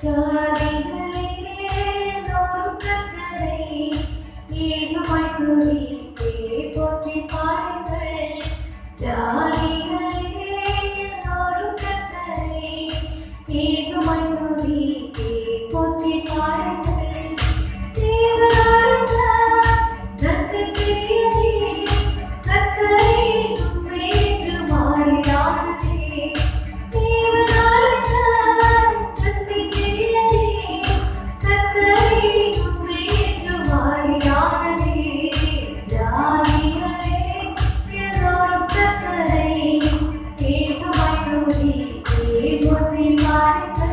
ஜாதிகளே எல்லோரும் கர்த்தரை ஏகமாய் துதித்தே போற்றி பாடுங்கள். ஜாதிகளே எல்லோரும் கர்த்தரை ஏகமாய் துதித்தே போற்றி பாடுங்கள். தேவனான நன்மை பெரியதே, கர்த்தரை உம்மையென்று மாறிடாதே. தேவனான நன்மை பெரியதே, கர்த்தரை உம்மையென்று மாறிடாதே. ஜாதிகளே எல்லோரும் கர்த்தரை ஏகமாய் துதித்தே போற்றி பாடுங்கள்.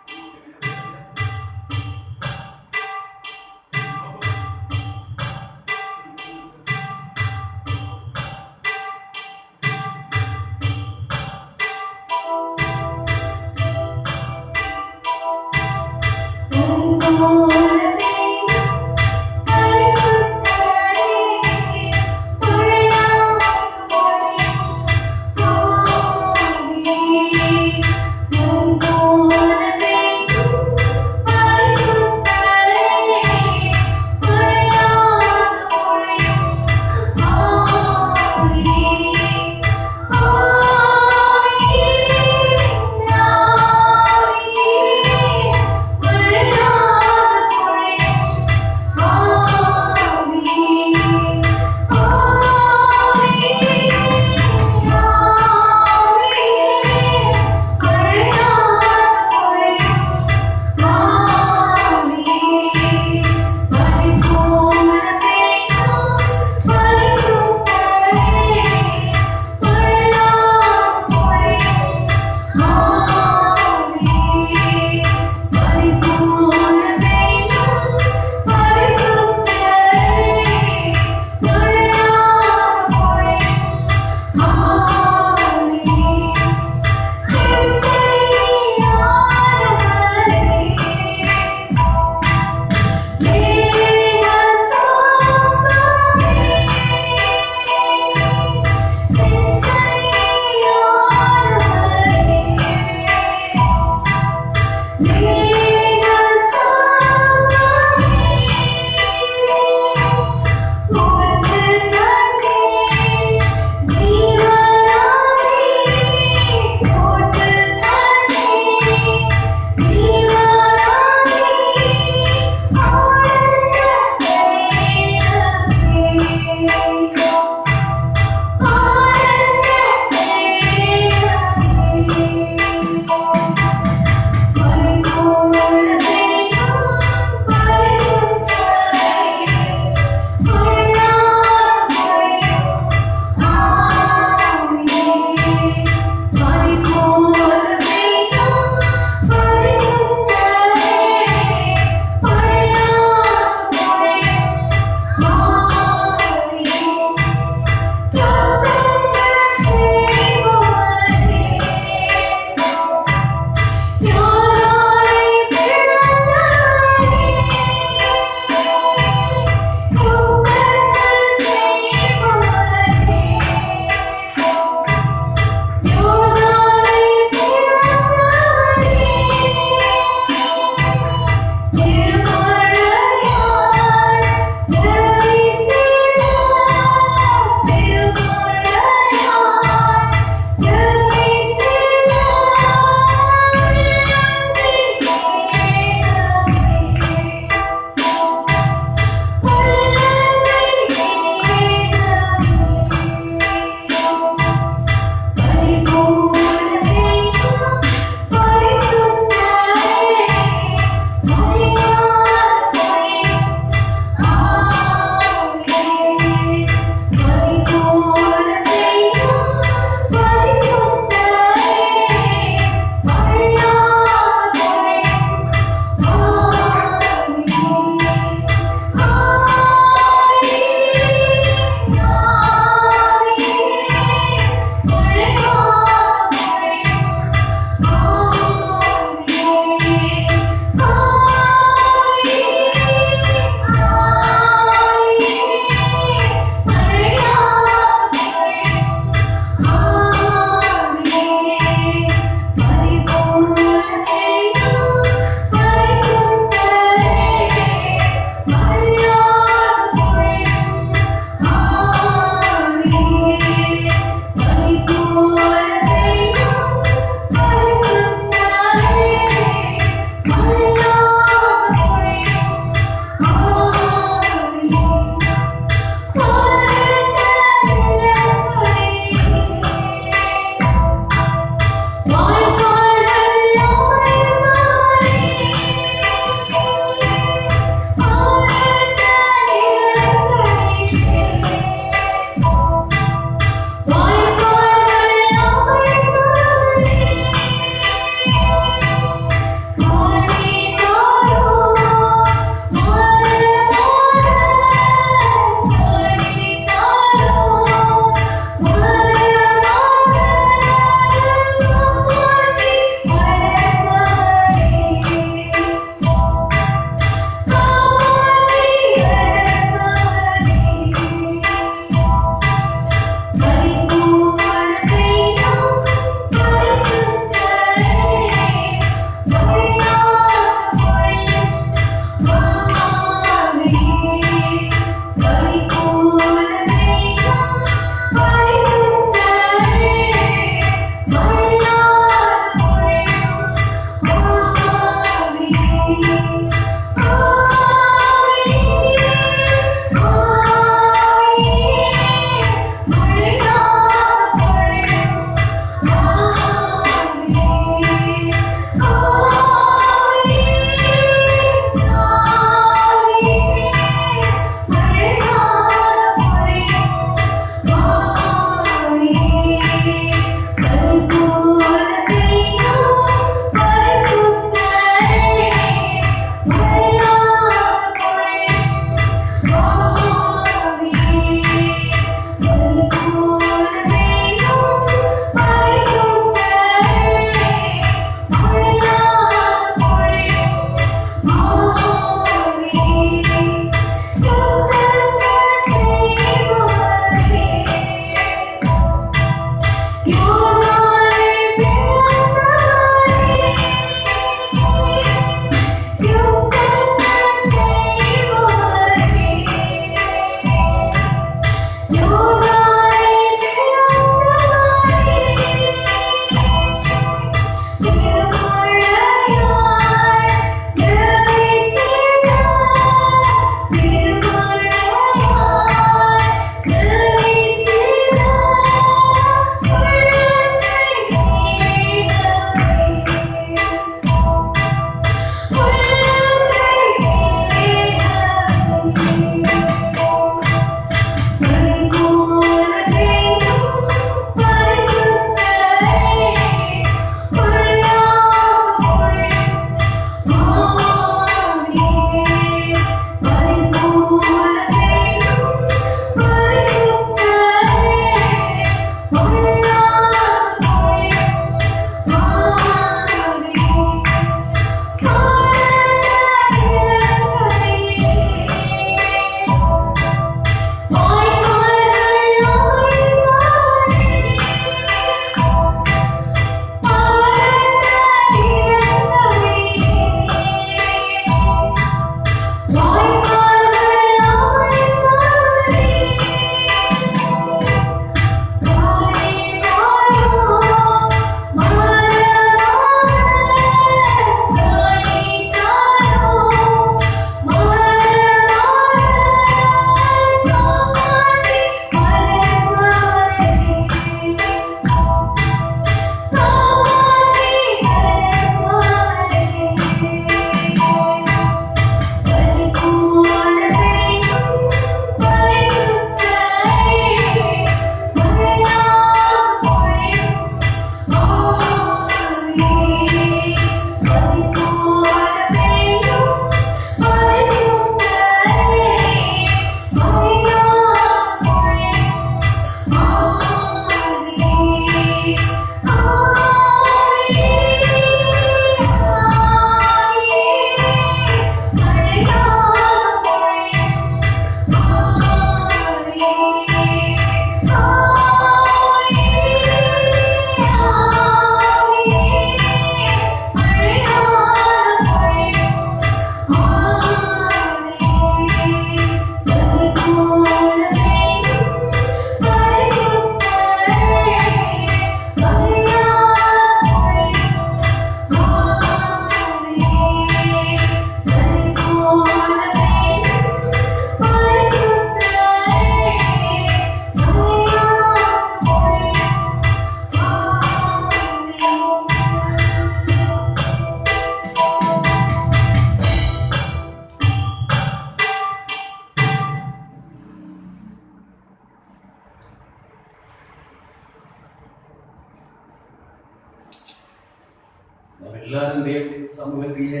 நாம் எல்லாரும் தேவனுடைய சமூகத்திலே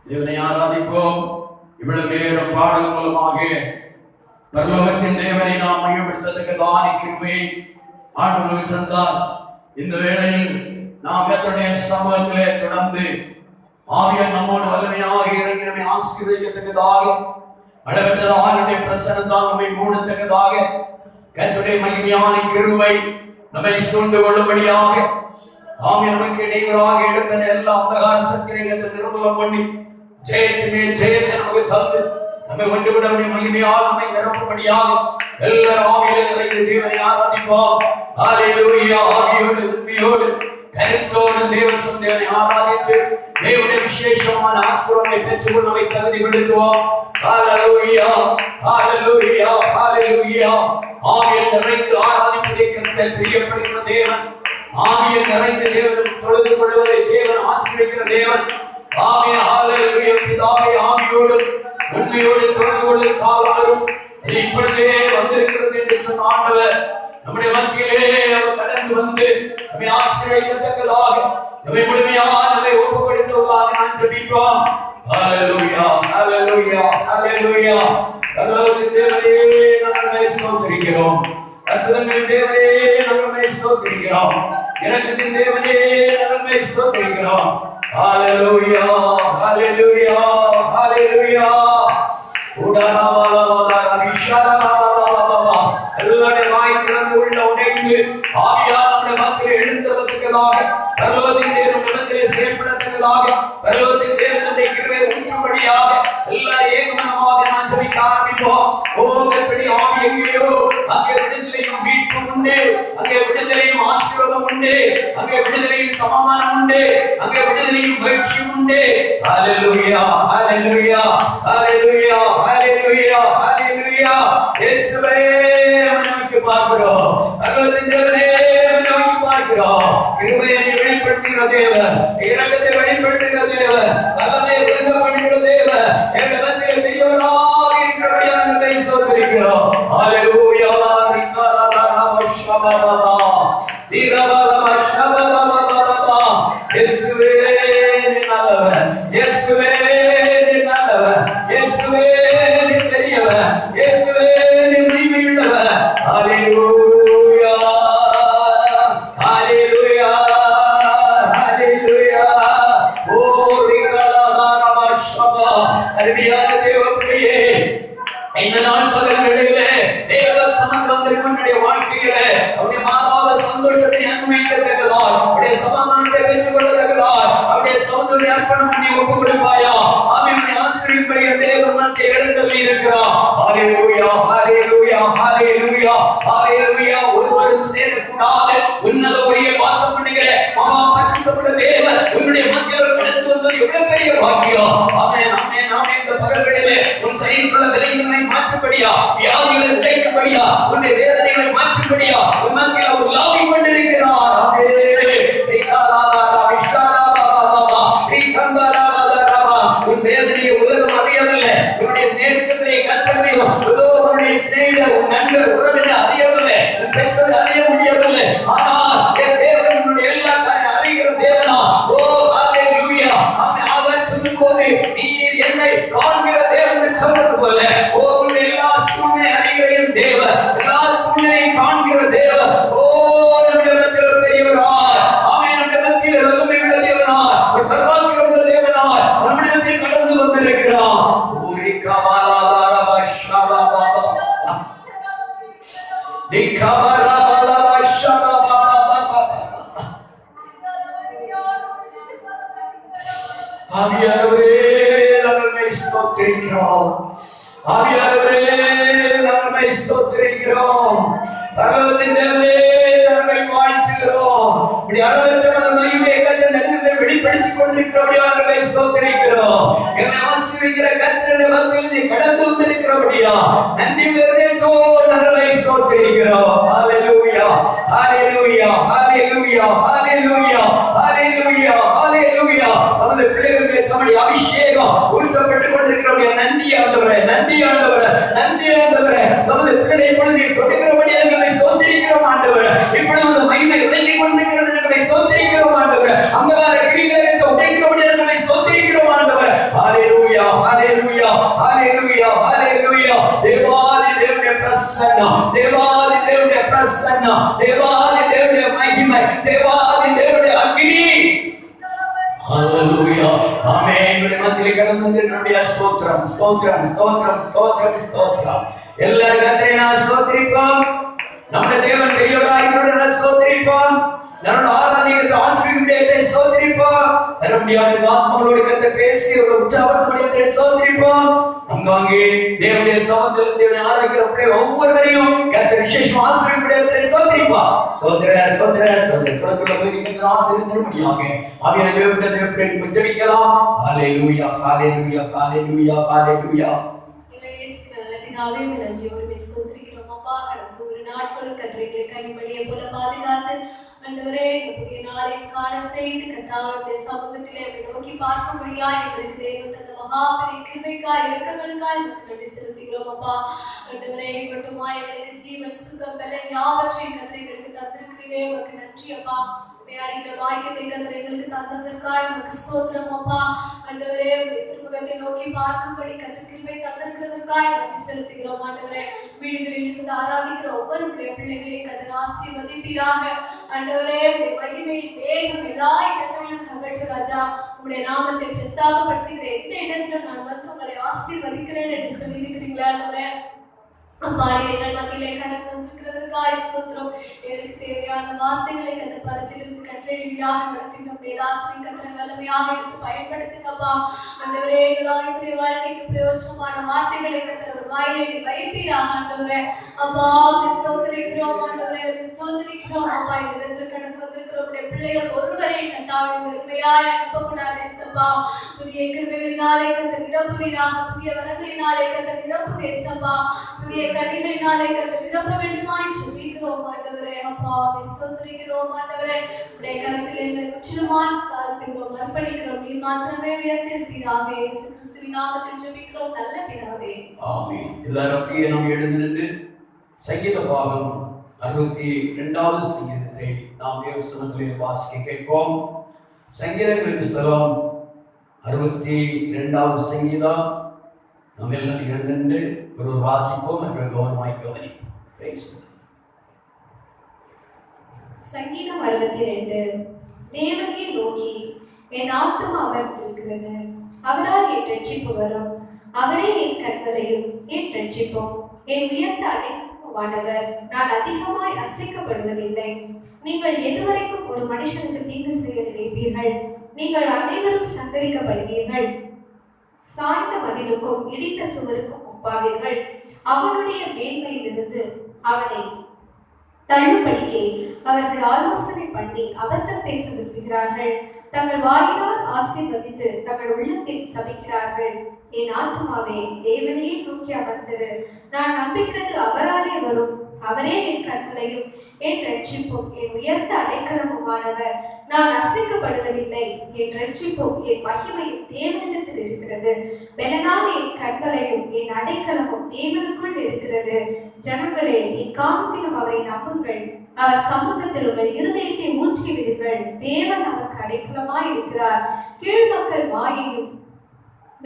தேவனை ஆராதிப்போம். இவ்வளவு நேரம் பாடல் மூலமாக பரலோகத்தின் தேவனை நாம் மையப்படுத்தத்தக்க தானே கிருபையை ஆண்டவருக்கு தந்தார். இந்த வேளையில் நாம் கர்த்தருடைய சமூகத்திலே தொடர்ந்து ஆவியானவர் நம்மோடு வல்லமையாக இறங்கி நம்மை ஆசீர்வதிக்கத்தக்கதாக, அளவற்ற ஆண்டவருடைய பிரசன்னத்தால் நம்மை மூடத்தக்கதாக, கர்த்தருடைய மகிமையான கிருபை நம்மை சூழ்ந்து கொள்ளும்படியாக, ஆவியானவர் நமக்கு இடையூறாக எழுந்த எல்லா அந்தகார சக்திகளை நிர்மூலம் பண்ணி ஜெயத்தின் மேல் ஜெயத்தை நமக்கு தந்து நம்மை ஒன்றுவிடவுடைய மகிமையால் நம்மை நிரப்பும்படியாக எல்லாரும் ஆவியிலே நிறைந்து தேவனை ஆராதிப்போம். ஹல்லேலூயா. ஆவியோடு உண்மையோடு கருத்தோடு தேவன் தேவனை ஆராதித்து தேவனுடைய விசேஷமான ஆசீர்வாதத்தை பெற்றுக்கொள்ள நம்மை தகுதிப்படுத்துவோம். ஹல்லேலூயா, ஹல்லேலூயா, ஹல்லேலூயா. ஆவியில் நிறைந்து ஆராதிப்பதை கர்த்தர் பிரியப்படுகிற தேவன். ஆவியில் நிறைந்து தேவன் தொழுது கொள்வதை தேவன் ஆசீர்வதிக்கிற தேவன். ஆமென். ஹல்லேலூயா. பிதாவே, ஆவியோடு உண்மையோடு தொடர்பு கொள்ள காலம் வரும். இப்பொழுதே வந்திருக்கிறது என்று சொன்ன ஆண்டவர் நம்முடைய மத்தியிலே அவர் கடந்து வந்து நம்மை ஆசீர்வதிக்கத்தக்கதாக நம்மை முழுமையாக நம்மை ஒப்புக்கொடுத்துள்ளாக நான் ஜெபிப்போம். ஹல்லேலூயா, ஹல்லேலூயா, ஹல்லேலூயா. பரலோகத்தின் தேவனே நாங்கள் ஸ்தோத்திரிக்கிறோம். அற்புதங்களின் தேவனே நாங்கள் ஸ்தோத்திரிக்கிறோம். இரக்கத்தின் தேவனே நாங்கள் ஸ்தோத்திரிக்கிறோம். ஹல்லேலூயா, ஹல்லேலூயா, ஹல்லேலூயா. எல்லாருடைய வாய் திறந்து உள்ள உடைந்து ஆவியால் நம்முடைய மக்களை எழுந்ததற்காக, பரலோகத்தின் தேவன் இடத்திலே செயல்படத்தக்கதாக, பரலோகத்தின் தேவன் நம்முடைய கிருபையை ஊற்றும்படியாக எல்லாரும் ஏகமனமாக நான் ஜெபிக்க ஆரம்பிப்போம். ஓ கர்த்தருடைய ஆவி எங்கேயோ அங்கே விடுதலையும் மீட்பும் உண்டு, அங்கே விடுதலையும் ஆசீர்வாதம் உண்டு, அங்கே விடுதலையும் சமாதானம் உண்டு, அங்கே விடுதலையும் மகிழ்ச்சியும் உண்டு. ஹல்லேலூயா, ஹல்லேலூயா, ஹல்லேலூயா, ஹல்லேலூயா, ஹல்லேலூயா. இயேசுவே நமக்கு பார்க்கிறோம். பரலோகத்தின் தேவனே நமக்கு பார்க்கிறோம். கிருபையை வெளிப்படுத்துகிற தேவன், இரக்கத்தை வெளிப்படுத்துகிற தேவன், வல்லமையை விளங்கப்படுகிற தேவன், எங்கள் மத்தியிலே பெரியவராக இருக்கிறபடியால் நம்மை ஸ்தோத்திரிக்கிறோம். ஹல்லேலூயா. இயேசுவே நீ நல்லவர், இயேசுவே நீ நல்லவர், இயேசுவே நீ பெரியவர், இயேசுவே நீ உண்மையுள்ளவர். ஹல்லேலூயா, ஹல்லேலூயா, ஹல்லேலூயா. ஓ ரிகலதானமஷபா. அருமையான தேவப்பிள்ளையே, இந்த நாள் பகல்களிலே தேவ சமன் வந்திருக்கிற வாழ்க்கையிலே அவருடைய மாறாத சந்தோஷத்தை அனுபவிக்கத்தக்கதால், அவருடைய சமாதானத்தை பெற்றுக் கொள்ளத்தக்கதால், அவருடைய சௌந்தரிய அர்ப்பணம் பண்ணி ஒப்பு கொடுப்பாயா? அவருடைய ஆசீர்வதிப்படைய தேவன் மத்திய எழுந்தள்ளி இருக்கிறார். ஹல்லேலூயா, ஹல்லேலூயா, ஹல்லேலூயா, ஹல்லேலூயா. ஒருவரும் சேரக்கூடாது உன்னத ஒளியில் வாசம் பண்ணுகிற மகா பரிசுத்தமுள்ள தேவன் உன்னுடைய மத்தியில் கடந்து வந்தது எவ்வளவு பெரிய பாக்கியம். ஆமென், ஆமென், ஆமென். இந்த பகல்களிலே உன் சரீரத்துள்ள விலைகளை மாற்றும்படியா, வியாதிகளை உடைக்கும்படியா, உன்னுடைய வேதனைகளை மாற்றும்படியா உன் மத்தியில் அவர் லாவி கொண்டிருக்கிறார். ஆமென். உன் வேதனையை உலகம் அறியவில்லை, உன்னுடைய நேரத்திலே கற்பனையோ உன்னுடைய சிநேகிதர், உன் நண்பர், உறவினர் அறியவில்லை, உன் பெற்றோர் அறிய முடியவில்லை. ஆனால் என் தேவன் உன்னுடைய எல்லா காரியம் அறிகிற தேவனா. ஓ ஹல்லேலூயா. அவர் சொல்லும் போது நீர் என்னை காண்கிற தேவன் சொன்னது போல, ஓ உன்னுடைய எல்லா சூழ்நிலை அறிகிற தேவன், எல்லா சூழ்நிலையும் காண்கிற தேவன். ஓ நம்மிடத்தில் பெரியவராய், ஆமென், நம்மிடத்தில் வல்லமையுள்ள தேவனாய், ஒரு பரமாத்ம தேவனாய் நம்மிடத்தில் கடந்து வந்திருக்கிறார். ஊரி கபாலாதாரவஷபபா திகபரபலவஷபபா. ஆவியானவரே நம்மை ஸ்தோத்திரிக்கிறோம். ஆவியானவரே நம்மை ஸ்தோத்திரிக்கிறோம். பரலோகத்தின் தேவனே நம்மை வாழ்த்துகிறோம். இப்படி அளவற்ற மகிமையை கர்த்தர் நடுவில் வெளிப்படுத்திக் கொண்டிருக்கிறபடியால் நம்மை ஸ்தோத்திரிக்கிறோம். என்னை ஆசீர்வதிக்கிற கர்த்தருடைய மத்தியில் நீ கடந்து வந்திருக்கிறபடியா நன்றி உள்ளதோடு நம்மை ஸ்தோத்திரிக்கிறோம். ஹல்லேலூயா, ஹல்லேலூயா, ஹல்லேலூயா, ஹல்லேலூயா, ஹல்லேலூயா, ஹல்லேலூயா. நமது பிள்ளைகளுக்கு தம்முடைய அபிஷேகம் ஊற்றப்பட்டுக் கொண்டிருக்கிறபடியா நன்றி ஆண்டவரே, நன்றி ஆண்டவரே, நன்றி ஆண்டவரே. நமது பிள்ளைகளை இப்பொழுது தொடுகிறபடியா நம்மை ஸ்தோத்திரிக்கிறோம் ஆண்டவரே. இப்பொழுது மகிமை விளங்கிக் கொண்டிருக்கிறது நம்மை ஸ்தோத்திரிக்கிறோம் ஆண்டவரே. அந்தகார கிரிகளை தேவாதி தேவனுடைய அக்கினி ஹalleluya ஆமென் நம்முடைய மத்தியிலே கடந்து வந்திருக்கிற ஸ்தோத்திரம் ஸ்தோத்திரம் ஸ்தோத்திரம் ஸ்தோத்திரம் ஸ்தோத்திரம் எல்லாரும் கர்த்தரை ஸ்தோத்திரிப்போம் நம்முடைய தேவன் பெரியவராய் இருக்கிறார் ஸ்தோத்திரிப்போம் நம்முடைய ஆராதனைக்கு ஆசீர்வாதத்தை ஸ்தோத்திரிப்போம் நம்முடைய ஆத்மாவோடு கர்த்தர் பேசி ஒரு உற்சாகத்தோடு ஸ்தோத்திரிப்போம் அங்கங்கே தேவனுடைய சமூகத்தில் தேவனை ஆராதிக்கிற ஒவ்வொருவரையும் கர்த்தர் விசேஷ ஆசீர்வாதத்தை ஸ்தோத்திரிப்போம் ஸ்தோத்திர ஸ்தோத்திர ஸ்தோத்திர கொடுக்கிற போய் கர்த்தர் ஆசீர்வதிக்கும்படியாக ஆவியான தேவனுடைய ஜெபிக்கலாம் ஹalleluya ஹalleluya ஹalleluya ஹalleluya பிதாவே நன்றியோடு ஸ்தோத்திரிக்கிறோம் அப்பா. கடந்த ஒரு நாட்களும் கர்த்தரை கனிமணியை போல பாதுகாத்து ஆண்டவரே இந்த புதிய நாளை காண செய்து கர்த்தாவுடைய சமூகத்திலே நோக்கி பார்க்கும்படியா எங்களுக்கு தேவன் தந்த மகாபெரிய கிருபைக்காய் இரக்கங்களுக்காய் உங்களுக்கு நன்றி செலுத்துகிறோம் அப்பா. ஆண்டவரே மட்டுமா எங்களுக்கு ஜீவன் சுகம் பலன் யாவற்றையும் கர்த்தரை எங்களுக்கு தந்திருக்கிறீரே உங்களுக்கு நன்றி அப்பா. இந்த வாக்கியத்தை கர்த்தர் எங்களுக்கு தந்ததற்காய் உமக்கு ஸ்தோத்திரம் அப்பா. ஆண்டவரே திருமுகத்தை நோக்கி பார்க்கும்படி கர்த்தர் கிருபை தந்திருக்கிறதற்காய் நன்றி செலுத்துகிறோம் ஆண்டவரே. வீடுகளில் இருந்து ஆராதிக்கிற ஒவ்வொருடைய பிள்ளைகளையும் கர்த்தர் ஆசீர்வதிப்பீராக ஆண்டவரே. உடைய மகிமையின் வேகம் எல்லா இடங்களிலும் தங்கட்டும் ராஜா. உடைய நாமத்தை பிரஸ்தாபப்படுத்துகிற எந்த இடத்திலும் நான் வந்து உங்களை ஆசீர்வதிக்கிறேன் என்று சொல்லியிருக்கிறீங்களா ஆண்டவரே. அம்மாடிகள் மத்தியிலே கடந்து வந்திருக்கிறதற்காய் ஸ்தோத்திரம். எனக்கு தேவையான வார்த்தைகளை கர்த்தர் பரத்திலிருந்து கற்றெழுதியாக நடத்தி நம்முடைய தாசனை கர்த்தர் வல்லமையாக எடுத்து பயன்படுத்துங்கப்பா. ஆண்டவரே எங்களுடைய வாழ்க்கைக்கு பிரயோஜனமான வார்த்தைகளை கர்த்தர் ஒரு வாயிலை வைப்பீராக ஆண்டவரே. அப்பா ஸ்தோத்திரிக்கிறோம் ஆண்டவரே, ஸ்தோத்திரிக்கிறோம் அப்பா. இந்த இடத்துல கடந்து வந்திருக்கிறவருடைய பிள்ளைகள் ஒருவரை கர்த்தாவை வெறுமையாய் அனுப்பக்கூடாது ஏசப்பா. புதிய கிருபைகளினாலே கர்த்தர் நிரப்புவீராக, புதிய வரங்களினாலே கர்த்தர் நிரப்புங்க ஏசப்பா. புதிய கனிகளினாலே கர்த்தர் நிரப்ப வேண்டுமாய் ஜெபிக்கிறோம் ஆண்டவரே. அப்பா ஸ்தோத்திரிக்கிறோம் ஆண்டவரே. உடைய கரத்திலே எங்களை முற்றிலுமாய் தாழ்த்துகிறோம், அர்ப்பணிக்கிறோம். நீர் மாத்திரமே உயர்த்திருப்பீராக. இயேசு கிறிஸ்துவின் நாமத்தில் ஜெபிக்கிறோம் நல்ல பிதாவே ஆமென். எல்லாரும் அப்படியே நாம் எழுந்து நின்று சங்கீத பாகம் 62வது சங்கீதத்தை நாம் தேவ சமூகத்திலே வாசிக்க கேட்போம். சங்கீதங்களின் புத்தகம் 62வது சங்கீதம். நாம் எல்லாரும் எழுந்து ஒரு வாசிப்போம் என்று கவனமாய் கவனிப்போம். சங்கீதம் 62. தேவனையை நோக்கி என் ஆத்துமா அமர்ந்திருக்கிறது, அவரால் என் ரட்சிப்பு வரும். அவரே என் கண்களையும் என் ரட்சிப்பும், என் உயர்ந்த அடைக்கலமானவர். நான் அதிகமாய் அசைக்கப்படுவதில்லை. நீங்கள் எதுவரைக்கும் ஒரு மனுஷனுக்கு தீங்கு செய்ய நினைப்பீர்கள்? நீங்கள் அனைவரும் சங்கரிக்கப்படுவீர்கள். சாய்ந்த மதிலுக்கும் இடித்த சுவருக்கும் ஒப்பாவீர்கள். அவனுடைய மேன்மையிலிருந்து அவனை தள்ளுபடிக்கே அவர்கள் ஆலோசனை பண்ணி அபத்தம் பேச விரும்புகிறார்கள். தங்கள் வாயினால் ஆசீர்வதித்து தங்கள் உள்ளத்தில் சபிக்கிறார்கள். என் ஆத்துமாவே தேவனையே நோக்கி அமர்ந்திரு. நான் நம்புகிறது அவராலே வரும். அவரே என் கண்களையும் என் ரட்சிப்பும், என் உயர்ந்த அடைக்கலமுமானவர். நான் அசைக்கப்படுவதில்லை. என் ரட்சிப்பும் என் மகிமையும் தேவனிடத்தில் இருக்கிறது. பெலனான என் கண்களையும் என் அடைக்கலமும் தேவனுக்குள் இருக்கிறது. ஜனங்களே, இக்காலத்திலும் அவரை நம்புங்கள். அவர் சமூகத்தில் உங்கள் இருதயத்தை ஊற்றி விடுங்கள். தேவன் நமக்கு அடைக்கலமாய் இருக்கிறார். கீழ் மக்கள் வாயையும்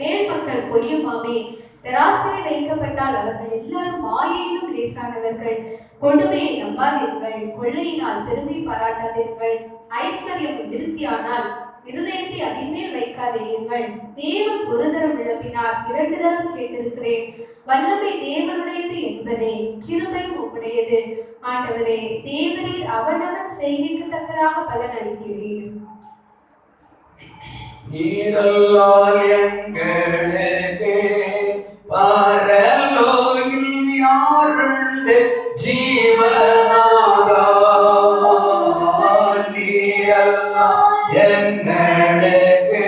மேல் மக்கள் பொய்யுமாமே. தராசிலே வைக்கப்பட்டால் அவர்கள் எல்லாரும் மாயையிலும் லேசானவர்கள். கொடுமையை நம்பாதீர்கள், கொள்ளையினால் பெருமை பாராட்டாதீர்கள். ஐஸ்வர்யம் விருத்தியானால் இருதயத்தை அதின்மேல் வைக்காதீர்கள். தேவன் ஒரு தரம் விளம்பினார், 2 தரம் கேட்டிருக்கிறேன். வல்லமை தேவனுடையது என்பதே, கிருபையும் உம்முடையது. ஆண்டவரே, தேவரீர் அவனவன் செய்கைக்கு தக்கதாக பலன் அளிக்கிறீர். நீரல்லால் எங்களுக்கு பரலோகில் யாருண்டு ஜீவனாதா? நீரல்லால் எங்களுக்கு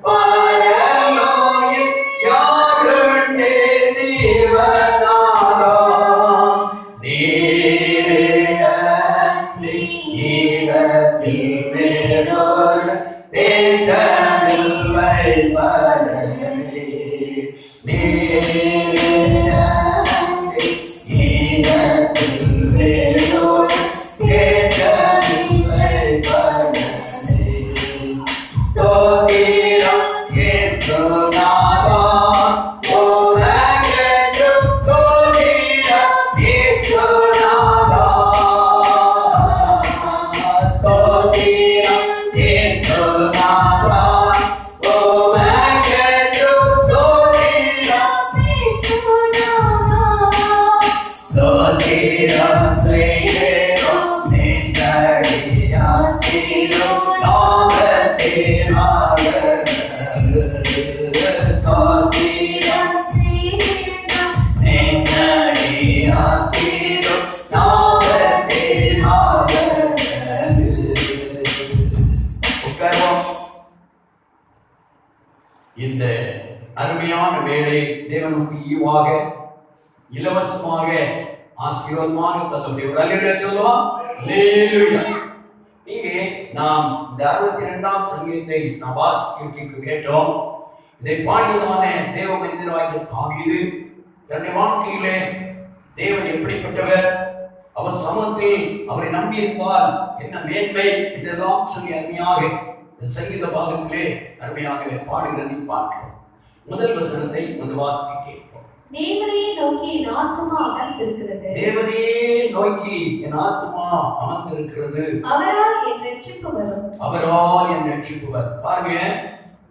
பரலோகில் யாருண்டு ஜீவனாதா? நீரே ஈகத்தில் வேறொரு தேற்றமில்லை பரமே. ஈகத்தில் வேறொரு தேற்றமில்லை பரமே. ஸ்தோத்திரம் இயேசுநாதா, உலகெங்கும் ஸ்தோத்திரம் இயேசுநாதா. இந்த அருமையான வேலை தேவனுக்கு ஈவாக இலவசமாக ஆசீர்வாதமாக தந்தபடி ஒரு அல்லேலூயா சொல்லுவோம். அல்லேலூயா. இங்கே நாம் இந்த 62ஆம் சங்கீதத்தை நாம் வாசிக்க கேட்டோம். இதை பாடியதான தேவ மனிதராகிய தாவீது தன்னுடைய வாழ்க்கையிலே தேவன் எப்படிப்பட்டவர், அவர் சமூகத்தில் அவரை நம்பியிருந்தால் என்ன மேன்மை என்றெல்லாம் சொல்லி அருமையாக இந்த சங்கீத பாகத்திலே அருமையாக பாடுகிறதை பார்க்கிறோம். முதல் வசனத்தை ஒரு வாசிக்க கேட்போம். தேவனையே நோக்கி என் ஆத்துமா அமர்ந்திருக்கிறது. தேவனையே நோக்கி என் ஆத்துமா அமர்ந்திருக்கிறது. அவரால் என் ரட்சிப்பு வரும். அவரால் என் ரட்சிப்பு வரும். பாருங்க,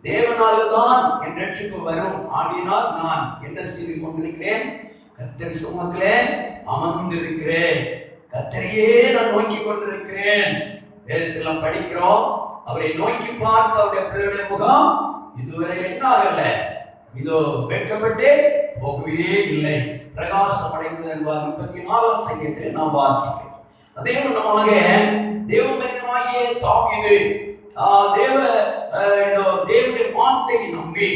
தேவனால்தான் என் ரட்சிப்பு வரும். ஆகினால் நான் என்ன செய்து கொண்டிருக்கிறேன்? கர்த்தர் சமூகத்திலே அமர்ந்திருக்கிறேன். கர்த்தரையே நான் நோக்கி கொண்டிருக்கிறேன். வேதத்தில் படிக்கிறோம், அவரை நோக்கி பார்த்த அவருடைய பிள்ளையுடைய முகம் இதுவரை என்ன ஆகல, இதோ வெட்கப்பட்டு போகவே இல்லை, பிரகாசம் அடைந்தது என்பார். 34ஆம் சங்கீதத்திலே நாம் வாசிக்கிறோம். அதே விதமாக தேவ மனிதனாகிய தாவீது தேவனுடைய வார்த்தை நம்பி,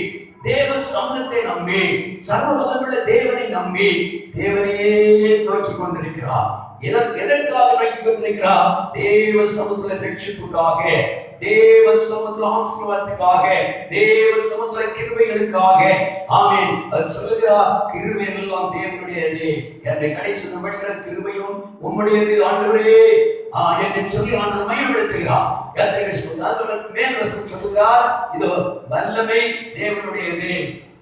தேவ சமூகத்தை நம்பி, சர்வ வல்லமையுள்ள தேவனை நம்பி தேவனையே நோக்கி கொண்டிருக்கிறார். எதற்காக நோக்கி கொண்டிருக்கிறார்? தேவ சமூகத்துல ரட்சிப்புக்காக, தேவ சமூகத்துல ஆசீர்வாதத்துக்காக, தேவ சமூகத்துல கிருபைகளுக்காக. ஆமென். அது சொல்லுகிறார், கிருபை எல்லாம் தேவனுடையது என்று கடைசி படிக்கிற கிருபையும் உம்முடையது ஆண்டவரே என்று சொல்லி ஆண்டவர் மையப்படுத்துகிறார். மேல் வசனம் சொல்லுகிறார், இதோ வல்லமை தேவனுடையது,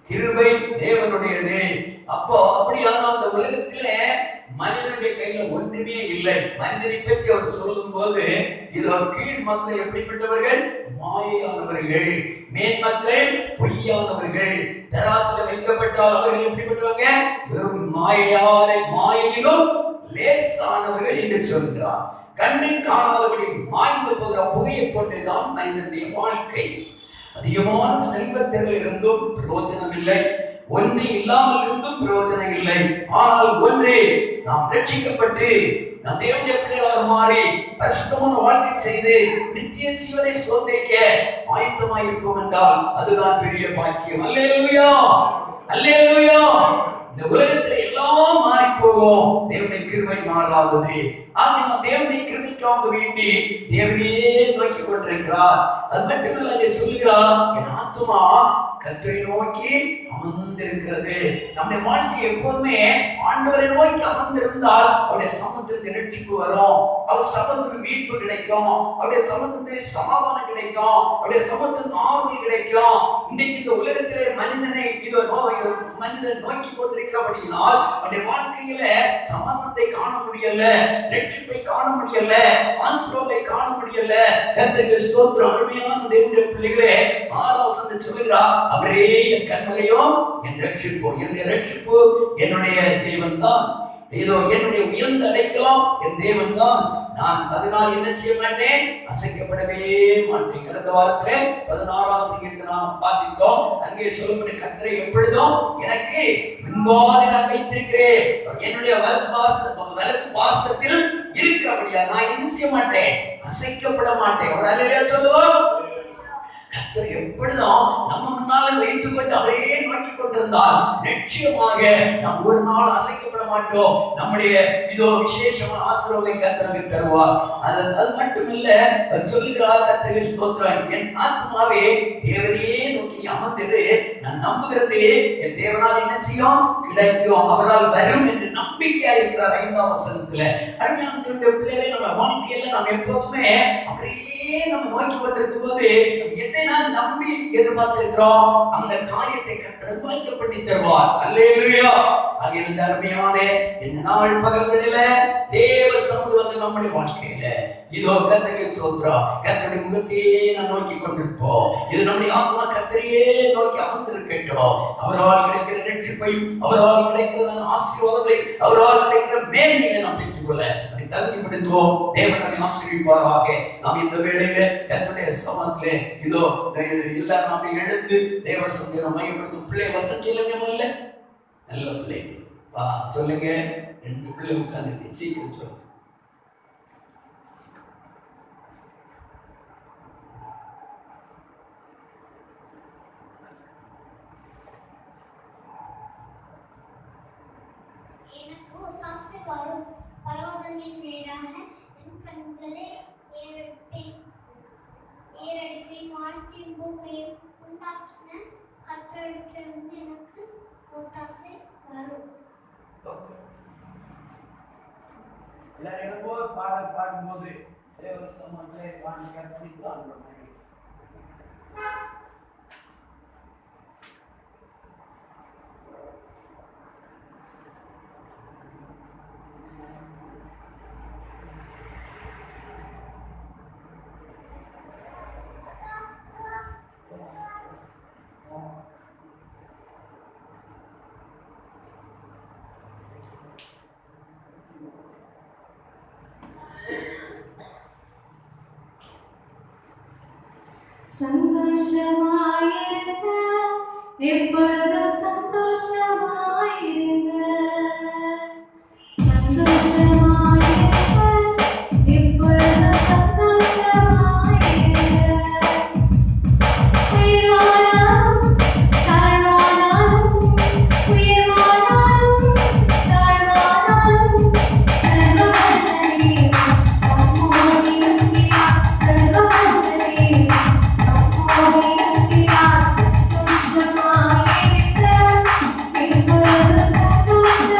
கிருபை தேவனுடையது. அப்போ அப்படியான அந்த உலகத்திலே மனிதனுடைய கையில ஒன்றுமே இல்லை. மனிதனை பற்றி அவர் சொல்லும் போது இதோ கீழ் மக்கள் எப்படிப்பட்டவர்கள்? மாயையானவர்கள், மேல் மக்கள் பொய்யானவர்கள். தராசில வைக்கப்பட்டால் அவர்கள் எப்படிப்பட்டவங்க? வெறும் மாயையிலும் லேசானவர்கள் என்று சொல்கிறார். கண்ணில் காணாதபடி மாய்ந்து போகிற புகையை போன்றதுதான் மனிதனுடைய வாழ்க்கை. அதிகமான செல்வத்தில் இருந்தும் பிரயோஜனம் இல்லை, ஒன்று இல்லாமல் இருந்தும் பிரயோஜனம் இல்லை. ஆனால் ஒன்றே, நாம் ரட்சிக்கப்பட்டு நாம் தேவனுடைய பிள்ளைகளாக மாறி பரிசுத்தமான வாழ்க்கை செய்து நித்திய ஜீவனை சுதந்திரிக்க ஆயத்தமாய் இருப்போம் என்றால் அதுதான் பெரிய பாக்கியம். அல்லேலூயா, அல்லேலூயா. இந்த உலகத்தில் எல்லாம் மாறி போவோம், தேவனுடைய கிருபை மாறாதது. ஆகினால் தேவனுடைய கிருபைக்காக வேண்டி தேவனையே நோக்கி கொண்டிருக்கிறார். அது மட்டுமல்ல, அதை சொல்கிறார், என் ஆத்துமா கர்த்தரை நோக்கி அமர்ந்திருக்கிறது. நம்முடைய வாழ்க்கை எப்போதுமே ஆண்டவரை நோக்கி அமர்ந்திருந்தால் அவருடைய சமூகத்திற்கு ரட்சிப்பு வரும், அவர் சமூகத்துக்கு மீட்பு கிடைக்கும், அவருடைய சமூகத்துக்கு சமாதானம் கிடைக்கும், அவருடைய சமூகத்துக்கு ஆறுதல் கிடைக்கும். இன்னைக்கு இந்த உலகத்திலே மனிதனை மனிதன் நோக்கி கொண்டிருக்கிறபடியினால் அவருடைய வாழ்க்கையில சமாதானத்தை காண முடியல, ரட்சிப்பை காண முடியல, ஆசீர்வாதத்தை காண முடியல. கர்த்தருக்கு ஸ்தோத்திரம். அருமையான தேவனுடைய பிள்ளைகளே, 6ஆம் வசனத்தில் சொல்கிறார், அவரே என் கண்மலையும் என் ரட்சிப்பு. என்னுடைய ரட்சிப்பு என்னுடைய தேவன் தான். இதோ என்னுடைய உயர்ந்த அடைக்கலாம் என் தேவன் தான். நான் அதனால் என்ன செய்ய மாட்டேன்? அசைக்கப்படவே மாட்டேன். கடந்த வாரத்திலே 16ஆம் சங்கீதத்தை நாம் வாசித்தோம். அங்கே சொல்லப்பட்ட கர்த்தரை எப்பொழுதும் எனக்கு முன்பாக நான் வைத்திருக்கிறேன். என்னுடைய வலது பாசத்தில் இருக்கிறபடியா நான் என்ன செய்ய மாட்டேன்? அசைக்கப்பட மாட்டேன். ஒரு அல்லேலூயா சொல்லுவோம். கர்த்தர் எப்பொழுதும் நம்ம முன்னால வைத்துக் கொண்டு அவரையே நோக்கி கொண்டிருந்தால் நிச்சயமாக நாம் ஒரு நாள் அசைக்கப்பட மாட்டோம். நம்முடைய இதோ விசேஷமான ஆசீர்வாதத்தை கர்த்தர் தருவார். அது மட்டுமில்ல, சொல்லுகிறார் கர்த்தருக்கு ஸ்தோத்திரம், என் ஆத்மாவே தேவனையே நோக்கி அமர்ந்தது. நான் நம்புகிறது என் தேவனால் என்ன செய்யும்? கிடைக்கும், அவரால் வரும் என்று நம்பிக்கையா இருக்கிறார். 5ஆம் வசனத்துல அருமையான பிள்ளைகளை நம்ம வாழ்க்கையில நாம் எப்போதுமே அவரையே நம்ம நோக்கி கொண்டிருக்கும் போது எதை நான் நம்பி எதிர்பார்த்திருக்கிறோம் அந்த காரியத்தை கர்த்தர் வாய்க்க பண்ணி தருவார். அல்லேலூயா. ஆகிய அருமையான இந்த நாள் பகல்களில தேவ சமூகம் வந்து நம்முடைய வாழ்க்கையில இதோ கர்த்தருக்கு ஸ்தோத்திரம், கர்த்தருடைய முகத்தையே நான் நோக்கி கொண்டிருப்போம். இது நம்முடைய ஆத்மா கர்த்தரையே நோக்கி அமர்ந்திருக்கட்டும். அவரால் கிடைக்கிற ரட்சிப்பையும், அவரால் கிடைக்கிற ஆசீர்வாதங்களை, அவரால் கிடைக்கிற மேன்மையை நாம் பெற்றுக்கொள்ள தகுதிப்படுத்துவோம். தேவனை ஆசீர்வதிப்பாராக. நாம் இந்த வேளையில கர்த்தருடைய சமூகத்திலே இதோ எல்லாரும் அப்படி எழுந்து தேவ சமூகத்தை மையப்படுத்தும். பிள்ளை வசதி இல்லைங்க, நல்ல பிள்ளை சொல்லுங்க. 2 பிள்ளை உட்கார்ந்து சீக்கிரம் சொல்லுங்க. எல்லாரும் எழும்போது பாடல் பாடும்போது தேவ சமூகத்திலே பாடி கற்பித்து ஆண்டவரை சந்தோஷமாயிருந்த எப்பொழுதும் சந்தோஷமாயிருந்த எப்பொழுதும் சந்தோஷமாயிருந்த உயிர்வானாலும் தாழ்வானாலும் உயிர்வானாலும் தாழ்வானாலும் சர்வவல்லமே நம்மோடு இருக்கிறார். சர்வவல்லமே நம்மோடு இருக்கிறார். சந்தோஷமாயிருந்த எப்பொழுதும் சந்தோஷமாயிருந்த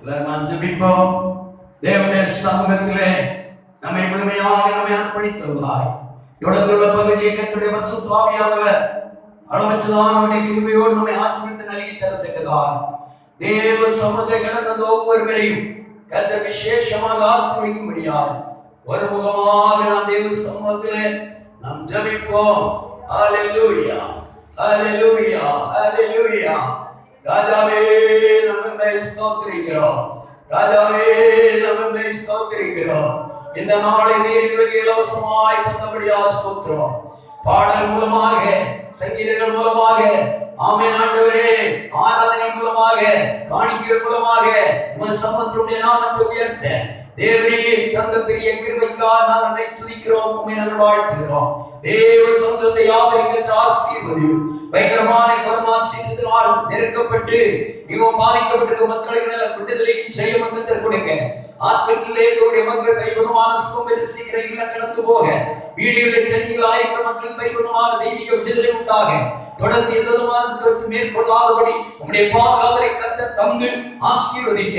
நாம் ஜெபிப்போம். தேவனுடைய சமூகத்திலே நம்மை முழுமையாக நம்மை அர்ப்பணித்தவர்களாய் தொடர்ந்துள்ள பகுதியை கர்த்தருடைய பரிசுத்த ஆவியானவர் அளவற்றதான அவருடைய கிருபையோடு நம்மை ஆசீர்வதித்து நல்கி தரத்தக்கதாய் தேவ சமூகத்தை கடந்த ஒவ்வொருவரையும் கர்த்தர் விசேஷமாக ஆசீர்வதிக்கும்படியாய் ஒருமுகமாக நாம் தேவ சமூகத்திலே நாம் ஜெபிப்போம். ஹல்லேலூயா, ஹல்லேலூயா, ஹல்லேலூயா. ராஜாவே நம்மை ஸ்தோத்திரிக்கிறோம். ராஜாவே நம்மை ஸ்தோத்திரிக்கிறோம். இந்த நாளை நீர் எங்களுக்கு இலவசமாய் தந்தபடியாக ஸ்தோத்திரம். பாடல் மூலமாக, சங்கீதங்கள் மூலமாக, ஆமென் ஆண்டவரே, ஆராதனை மூலமாக, காணிக்கைகள் மூலமாக உம்முடைய சமூகத்தினுடைய நாமத்தை உயர்த்த தேவரீர் தந்த பெரிய கிருபைக்காக நாங்கள் துதிக்கிறோம், உம்மை நாங்கள் வாழ்த்துகிறோம். தேவ சொந்தத்தை யாவரையும் ஆசீர்வதியும். பயங்கரமான கருமாசீனத்தினால் நெருக்கப்பட்டு மிகவும் பாதிக்கப்பட்டிருக்கும் மக்களை விடுதலையும் ஜெயம் வந்து கொடுங்க. ஆத்மீகத்திலே இருக்கக்கூடிய மக்கள் பரிபூர்ணமான சுகம் சீக்கிரம் இல்லை கடந்து போக, வீடுகளில் தனியில் ஆயிரம் மக்கள் பரிபூர்ணமான தெய்வீக விடுதலை உண்டாக, தொடர்ந்து எந்த விதமான தொற்று மேற்கொள்ளாதபடி உங்களுடைய பாதுகாவலை கர்த்தர் தந்து ஆசீர்வதிக்க.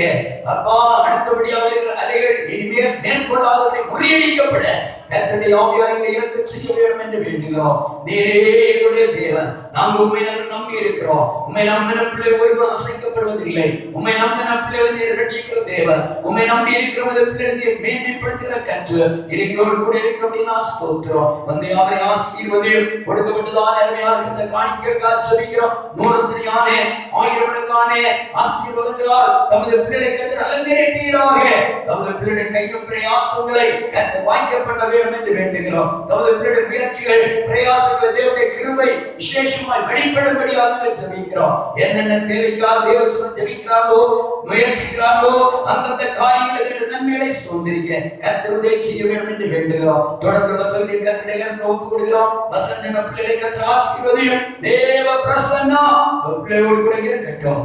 அப்பா, அடுத்தபடியாக அலைகள் இனிமேல் மேற்கொள்ளாதபடி முறியடிக்கப்பட கர்த்தருடைய ஆவியானவரை இறக்க செய்ய வேண்டும் என்று வேண்டுகிறோம். நீரே எங்களுடைய தேவன், நாங்கள் உம்மை நம்பி இருக்கிறோம். உம்மை நம்பின பிள்ளை ஒருவரும் அசைக்கப்படுவதில்லை. உம்மை நம்பின பிள்ளை நீர் ரட்சிக்கிற தேவன். உம்மை நம்பி இருக்கிற பிள்ளை நீர் மேன்மைப்படுத்துகிற கற்று எங்களோடு கூட இருக்கிற அப்படின்னா ஸ்தோத்திரம். வந்து அவரை ஆசீர்வதியும். கொடுக்கப்பட்டதான அருமையான இந்த காணிக்கைகளுக்காக ஜெபிக்கிறோம். நூறுத்தனையானே ஆயிரக்கணக்கானே ஆசீர்வாதங்களால் தமது பிள்ளைகளை கர்த்தர் அலங்கரிப்பீராக. தமது பிள்ளைகளை கையும் பிரயாசங்களை கர்த்தர் வாய்க்கப்பட வேண்டும் என்று வேண்டுகிறோம். தமது பிள்ளைகளுடைய முயற்சிகள் பிரயாசங்களை தேவனுடைய கிருபை விசேஷமாய் வெளிப்படும்படியாக ஜெபிக்கிறோம். என்னென்ன தேவைக்காக தேவன் ஜெபிக்கிறார்களோ, முயற்சிக்கிறார்களோ, அந்தந்த காரியங்களுக்கு நன்மைகளை சுதந்திரிக்க கர்த்தர் உதவி செய்ய வேண்டும் என்று வேண்டுகிறோம். தொடர்ந்துள்ள பகுதியை கர்த்தரை ஒப்புக் கொடுக்கிறோம். வசந்த பிள்ளைகளை கர்த்தர் ஆசீர்வதியும். தேவ பிரசன்னம் பிள்ளையோடு கூட இருக்கட்டும்.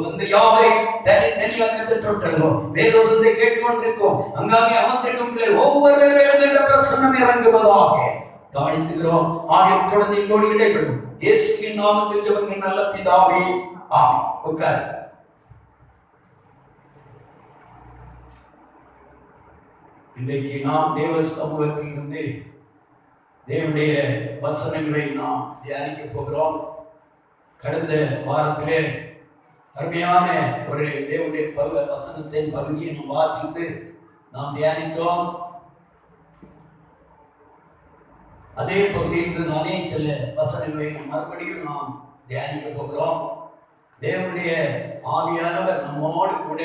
வந்து யாவரையும் தனியாக கர்த்தர் தொட்டல்லோ வேதோசத்தை கேட்டுக்கொண்டிருக்கோம். அங்காங்கே அமர்ந்திருக்கும் பிள்ளை ஒவ்வொருவரும் பிரசன்னம் இறங்குவதாக தாழ்த்துகிறோம். ஆகிய தொடர்ந்து எங்களோடு இடைபெறும். இயேசுவின் நாமத்தில் ஜெபங்கள் நல்ல பிதாவே, ஆமென். உட்காரு. இன்றைக்கு நாம் தேவ சமூகத்தில் இருந்து தேவனுடைய வசனங்களை நாம் தியானிக்க போகிறோம். கடந்த வாரத்திலே அருமையான ஒரு தேவனுடைய வசனத்தின் பகுதியை நாம் வாசித்து நாம் தியானித்தோம். அதே பகுதியிலிருந்து நானே சில வசனங்களை மறுபடியும் நாம் தியானிக்க போகிறோம். தேவனுடைய ஆவியானவர் நம்மோடு கூட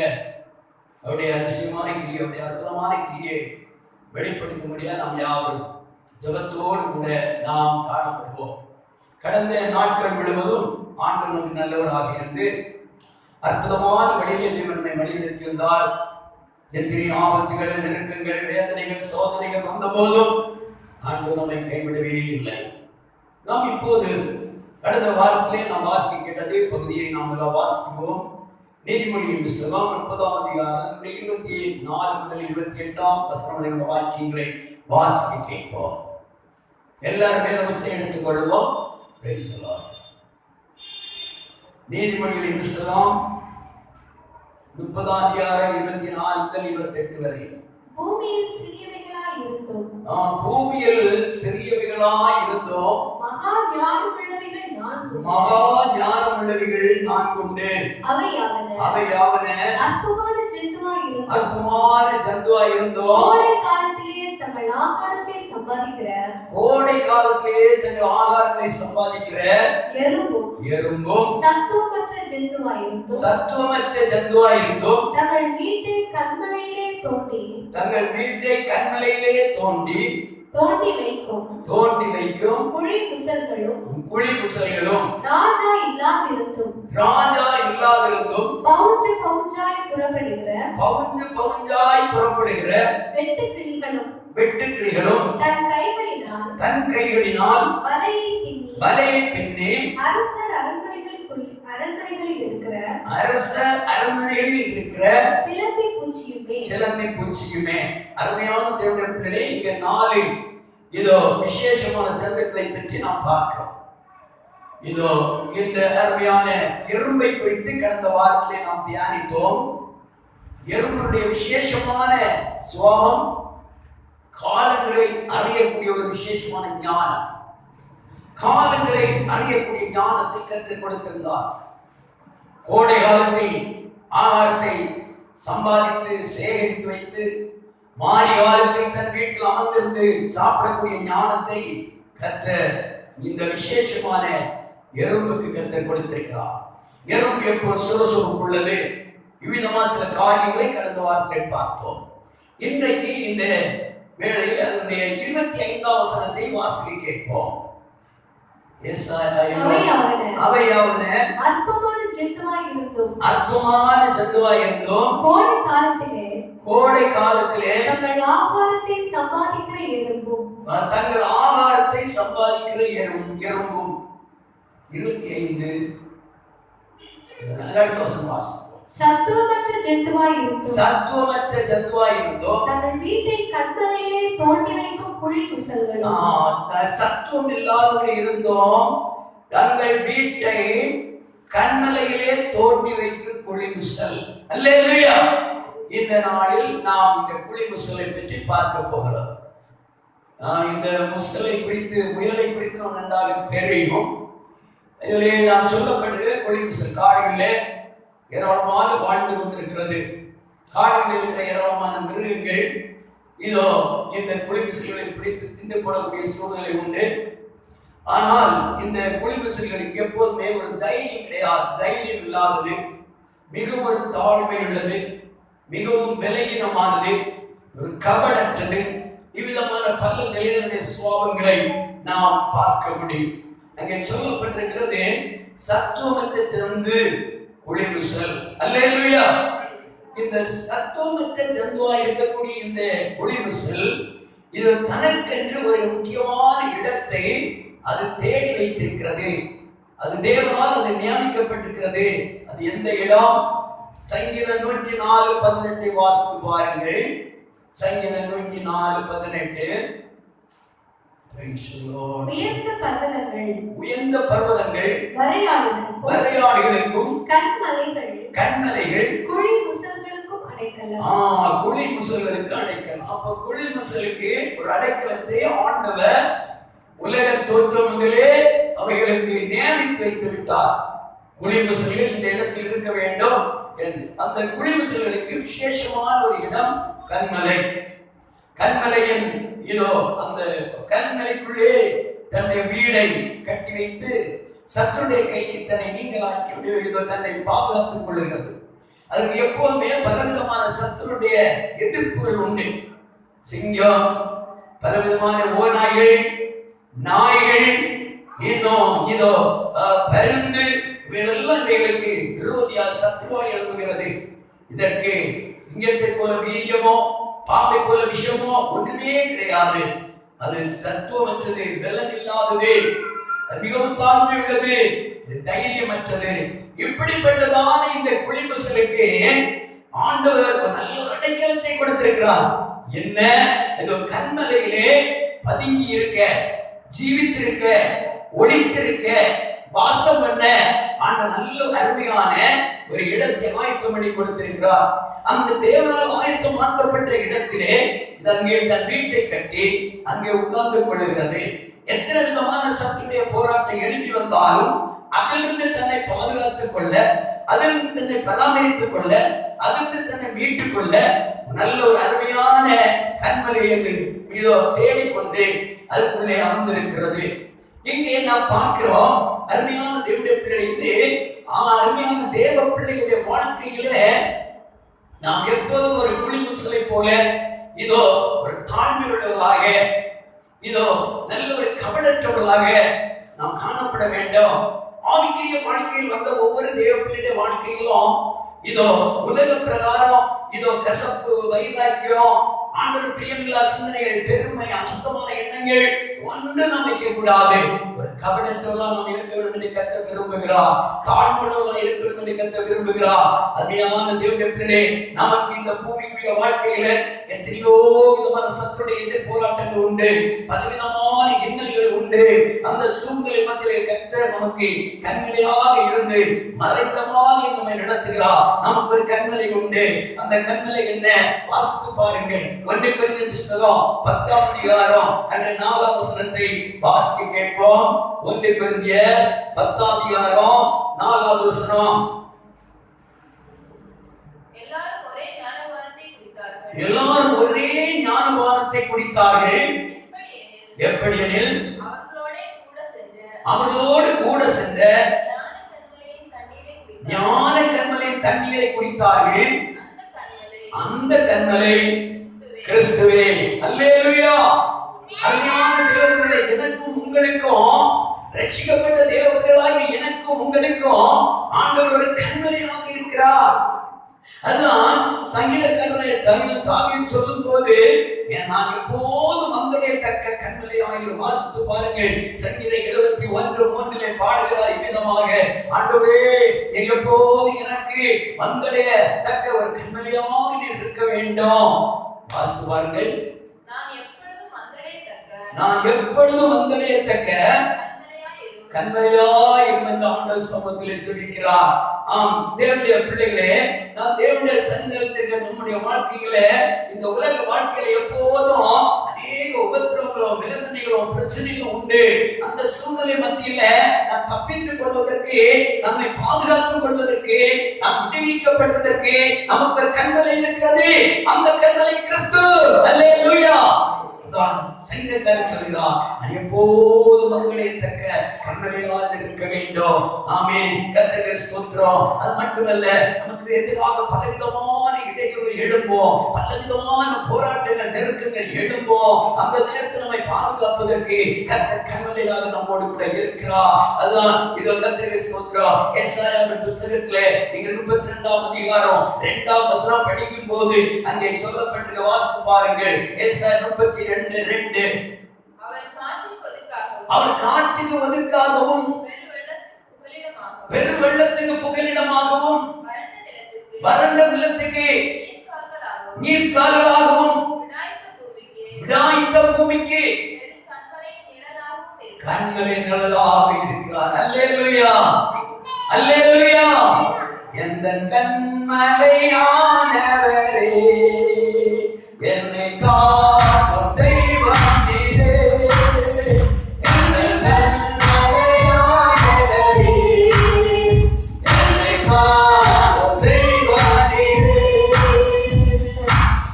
அவருடைய அதிசயமான கிரியை, அவருடைய அற்புதமான கிரியை வெளிப்படுத்த முடியாது. நாம் யாவரும் ஜெபத்தோடு கூட நாம் காணப்படுவோம். கடந்த நாட்கள் முழுவதும் ஆண்டவர் நமக்கு நல்லவராக இருந்து அற்புதமான வழியை தேவனை வழிநடத்தியிருந்தார். எத்தனை ஆபத்துகள், நெருக்கங்கள், வேதனைகள், சோதனைகள் வந்த போதும் ஆண்டவர் நம்மை கைவிடவே இல்லை. நாம் இப்போது கடந்த வாரத்திலே நாம் வாசிக்க கேட்டதே பகுதியை நாம் எல்லாம் வாசிக்குவோம். நீதிமொழியின் புத்தகம் 30ஆம் அதிகாரம் 24 முதல் 28ஆம் வசனம் வாக்கியங்களை வாசிக்க கேட்போம். எல்லாருமே நமக்கு எடுத்துக் கொள்வோம். நீதிமொழிகளின் புத்தகம் 30ஆம் அதிகாரம் 24 முதல் 28 வரை. பூமியில் சிறியவைகளாய் இருந்தோம், மகா ஞானம் உள்ளவைகள் நான்குண்டு. அவையாவன அற்பமான ஜந்துவாய் இருந்தோம். கோடை காலத்திலே தங்கள் ஆகாரத்தை சம்பாதிக்கிற எறும்பும் சத்துவமற்ற ஜந்துவாய் இருந்தோம். தங்கள் வீட்டை கண்மலையிலே தோண்டி வைக்கும் குழி குசல்களும் ராஜா இல்லாதிருந்தும் பவுஞ்சு பவுஞ்சாய் புறப்படுகிற வெட்டுக்கிளிகளும் தன் கைகளினால் வலையை பின்னி அரசர் அரண்மனைகளில் இருக்கிற சிலந்தி பூச்சியுமே. அருமையான தேவனுடைய பிள்ளைகளே, இங்க 4 இதோ விசேஷமான ஜந்துக்களை பற்றி நாம் பார்க்கிறோம். இதோ இந்த அருமையான எறும்பை குறித்து கடந்த வாரத்திலே நாம் தியானித்தோம். எறும்புடைய விசேஷமான சுவாபம் காலங்களை அறியக்கூடிய ஒரு விசேஷமான ஞானம். காலங்களை அறியக்கூடிய ஞானத்தை கற்றுக் கொடுத்திருந்தார். கோடை காலத்தில் ஆகாரத்தை சம்பாதித்து சேகரித்து வைத்து மாறி காலத்தில் தன் வீட்டில் அமர்ந்திருந்து சாப்பிடக்கூடிய ஞானத்தை கர்த்தர் இந்த விசேஷமான எறும்புக்கு கர்த்தர் கொடுத்திருக்கிறார். எறும்பு எப்போது சுறுசுறுப்புள்ளது, இவ்விதமான சில காரியங்களை கடந்த வாரத்தில் பார்த்தோம். இன்றைக்கு இந்த வேளையில் அதனுடைய 25ஆம் வசனத்தை வாசிக்க கேட்போம். அவையாவன அற்பமான ஜந்துவாய் இருந்தோம், அற்பமான ஜந்துவாய் இருந்தோம், கோடை காலத்திலே தங்கள் ஆகாரத்தை சம்பாதிக்கிற எறும்பும், தங்கள் ஆகாரத்தை சம்பாதிக்கிற எறும்பும். 25 சத்துவமற்ற ஜந்துவாய் இருந்தோம், தங்கள் வீட்டை கண்மலையிலே தோண்டி வைக்கும் குழி முசல்களும். சத்துவம் இல்லாதவர்கள் இருந்தோம், தங்கள் வீட்டை கண்மலையிலே தோண்டி வைக்கும் குழி முசல். அல்லேலூயா. இந்த நாளில் நாம் இந்த குழி முசலை பற்றி பார்க்க போகிறோம். இந்த முசலை குறித்து, முயலை குறித்து நாம் நன்றாக தெரியும். இதிலே நாம் சொல்லப்பட்டது குழி முசல் காடுகளிலே ஏராளமாக வாழ்ந்து கொண்டிருக்கிறது. காடுகளில் இருக்கிற ஏராளமான மிருகங்கள் இதோ இந்த குழி முசல்களை பிடித்து தின்று போடக்கூடிய சூழ்நிலை உண்டு. ஆனால் இந்த குழி முசல்களுக்கு எப்போதுமே ஒரு தைரியம் கிடையாது. தைரியம் இல்லாதது, மிகவும் ஒரு தாழ்மை உள்ளது, மிகவும் பலகீனமானது, ஒரு கபடற்றது. இவ்விதமான பல நிலையான சுவாபங்களை நாம் பார்க்க முடியும். அங்கே சொல்லப்பட்டிருக்கிறது சத்துவமற்றத்திலிருந்து குழி முசல். அல்லேலூயா. இந்த சத்துவமற்ற ஜந்துவாய் இருக்கக்கூடிய இந்த குழி முசல் இது தனக்கென்று ஒரு முக்கியமான இடத்தை அது தேடி வைத்திருக்கிறது. அது தேவனால் அது நியமிக்கப்பட்டிருக்கிறது. அது எந்த இடம்? சங்கீதம் 104:18 வாசித்து பாருங்கள். சங்கீதம் 104:18. உயர்ந்த பர்வதங்கள் வரையாடுகளுக்கும் கண்மலைகள் குழி முசல்களுக்கு அடைக்கலம். அப்ப குழி முசலுக்கு ஒரு அடைக்கலத்தை ஆண்டவர் உலக தோற்றம் முதலே அவைகளுக்கு நியமித்து வைத்து விட்டார். குழி முசல்கள் இந்த இடத்தில் இருக்க வேண்டும் என்று. அந்த குழி முசல்களுக்கு விசேஷமான ஒரு இடம் கண்மலை. கண்மலையின் இதோ அந்த கண்மலைக்குள்ளே தன்னுடைய வீடை கட்டி வைத்து சத்துருடைய கைக்கு தன்னை நீங்களாக்கி இதோ தன்னை பாதுகாத்துக் கொள்கிறது. அதுக்கு எப்போதுமே பலவிதமான சத்துருடைய எதிர்ப்புகள் உண்டு. சிங்கம், பலவிதமான ஓநாய்கள், நாய்கள், இதோ பருந்து, இவைகளெல்லாம் இவைகளுக்கு விரோதியாக சத்துருவாய் எழுப்புகிறது. இதற்கு சிங்கத்தை போல வீரியமோ பாம்பை போல விஷமோ ஒன்றுமே கிடையாது. அது சத்துவமற்றது, பலம் இல்லாதது, மிகவும் தாழ்மை உள்ளது, தைரியமற்றது. இப்படிப்பட்டதான இந்த குழி முசலுக்கு ஆண்டவர் ஒரு நல்ல அடைக்கலத்தை கொடுத்திருக்கிறார். என்ன? ஏதோ கண்மலையிலே பதுங்கி இருக்க, ஜீவித்திருக்க, ஒளித்திருக்க, வாசம் பண்ண ஆண்டவர் நல்ல அருமையான ஒரு இடத்தை ஆயத்தம் பண்ணி கொடுத்திருக்கிறார். அந்த தேவனால் ஆயத்தமாக்கப்பட்ட இடத்திலே அங்கே தன் வீட்டை கட்டி அங்கே உட்கார்ந்து கொள்ளுகிறது. எத்தனை விதமான சத்துடைய போராட்டம் எழுதி வந்தாலும் அதிலிருந்து தன்னை பாதுகாத்துக் கொள்ள, அதிலிருந்து தன்னை பராமரித்துக் கொள்ள, அதிலிருந்து தன்னை மீட்டுக் கொள்ள நல்ல ஒரு அருமையான கண்மலையை மீதோ தேடிக்கொண்டு அதுக்குள்ளே அமர்ந்திருக்கிறது. இங்கே நாம் பார்க்கிறோம் அருமையான தேவனுடைய பிள்ளை. இது அருமையான தேவ பிள்ளைகளுடைய வாழ்க்கையில நாம் எப்போதும் ஒரு குழி முசலை போல இதோ ஒரு தாழ்மை உள்ளவர்களாக, இதோ நல்ல ஒரு கபடற்றவர்களாக நாம் காணப்பட வேண்டும். ஆவிக்குரிய வாழ்க்கையில் வந்த ஒவ்வொரு தேவ பிள்ளையுடைய வாழ்க்கையிலும் இதோ உலக பிரகாரம் இதோ கசப்பு, வைராக்கியம், ஆண்டவர் பிரியமில்லாத சிந்தனைகள், பெருமை, அசுத்தமான எண்ணங்கள் ஒன்று நமக்கு கூடாது. ஒரு கபடத்தோடு நாம் இருக்க வேண்டும் என்று கர்த்தர் விரும்புகிறார். தாழ்மையோடு இருக்க வேண்டும் என்று கர்த்தர் விரும்புகிறார். அருமையான தேவனுடைய பிள்ளைகளே, நமக்கு இந்த பூமிக்குரிய வாழ்க்கையில எத்தனையோ விதமான சத்துடைய எதிர் போராட்டங்கள் உண்டு, பலவிதமான எண்ணங்கள் உண்டு. அந்த சூழ்நிலை மத்தியிலே கர்த்தர் கர்த்தர் நமக்கு கண்மலையாக இருந்து மறைந்தமாக நம்மை நடத்துகிறார். நமக்கு ஒரு கண்மலை உண்டு. அந்த கண்மலை என்ன? வாசித்து பாருங்கள். 1 கொரிந்தியர் புத்தகம் 10ஆம் அதிகாரம் 4ஆம் வசனத்தை வாசிக்க கேட்போம். 1 கொரிந்தியர் 10ஆம் அதிகாரம் 4ஆவது வசனம். எல்லாரும் ஒரே ஞானபானத்தை குடித்தார்கள். எப்படியெனில் அவர்களோடு கூட சென்ற ஞான கன்மலையின் தண்ணீரை குடித்தார்கள். அந்த கன்மலை கிறிஸ்துவே. அல்லேலூயா. அருமையான தேவர்களே, எனக்கும் உங்களுக்கும், ரட்சிக்கப்பட்ட தேவர்களாகிய எனக்கும் உங்களுக்கும் ஆண்டவர் ஒரு கன்மலையாக இருக்கிறார். அதுதான் சங்கீதக்காரன் தாவீது சொல்லும் போது, நான் எப்போதும் வந்தடையத்தக்க கண்மலையாயிரும். வாசித்து பாருங்கள். சங்கீதம் 71:3 பாடுகிறார் இவ்விதமாக, ஆண்டவரே நீர் எப்போது எனக்கு வந்தடையத்தக்க ஒரு கண்மலையாக நீர் இருக்க வேண்டும். வாசித்து பாருங்கள். நான் எப்பொழுதும் வந்தடையத்தக்க கண்மலையாய் இருந்த ஆண்டவர் சமூகத்திலே ஜெபிக்கிறார். ஆம் தேவனுடைய பிள்ளைகளே, நாம் தேவனுடைய சன்னிதானத்திற்கு நம்முடைய வாழ்க்கையில, இந்த உலக வாழ்க்கையில எப்போதும் அநேக உபத்திரவங்களும் வேதனைகளும் பிரச்சனைகளும் உண்டு. அந்த சூழ்நிலை மத்தியில நாம் தப்பித்துக் கொள்வதற்கு, நம்மை பாதுகாத்துக் கொள்வதற்கு, நாம் விடுவிக்கப்படுவதற்கு நமக்கு ஒரு கண்மலை இருக்கிறது. அந்த கண்மலை கிறிஸ்து. அல்லேலூயா. சங்கீதக்காரன் சொல்கிறார், நான் எப்போதும் மங்களேத்தக்க கண்மலையாக இருக்க வேண்டும். ஆமென். கர்த்தருக்கு ஸ்தோத்திரம். அது மட்டுமல்ல, நமக்கு எதிராக பலவிதமான இடையூறுகள் எழும்போம், பலவிதமான போராட்டங்கள் நெருக்கங்கள் எழும்போம். அந்த நேரத்தில் நம்மை பாதுகாப்பதற்கு கர்த்தர் கண்மலையாக நம்மோடு கூட இருக்கிறார். அதுதான் இது. கர்த்தருக்கு ஸ்தோத்திரம். ஏசாயாவின் புத்தகத்திலே நீங்கள் 32ஆம் அதிகாரம் 2ஆம் வசனம் படிக்கும் போது அங்கே சொல்லப்பட்டிருக்க வாசித்து பாருங்கள். ஏசாயா 32:2. அவர் காற்றுக்கு ஒதுக்காகவும் பெரு வெள்ளத்துக்கு புகலிடமாகவும் வறண்ட நிலத்துக்கு நீர்க்கால்களாகவும் விடாய்த்த பூமிக்கு கண்மலை நிழலாக இருக்கிறார். அல்லேலூயா. அல்லேலூயா. எந்த கண்மலையானவரே, என்னை காக்கும் தெய்வம் நீரே. எந்த கண்மலையானவரே, என்னை காக்கும் தெய்வம் நீரே.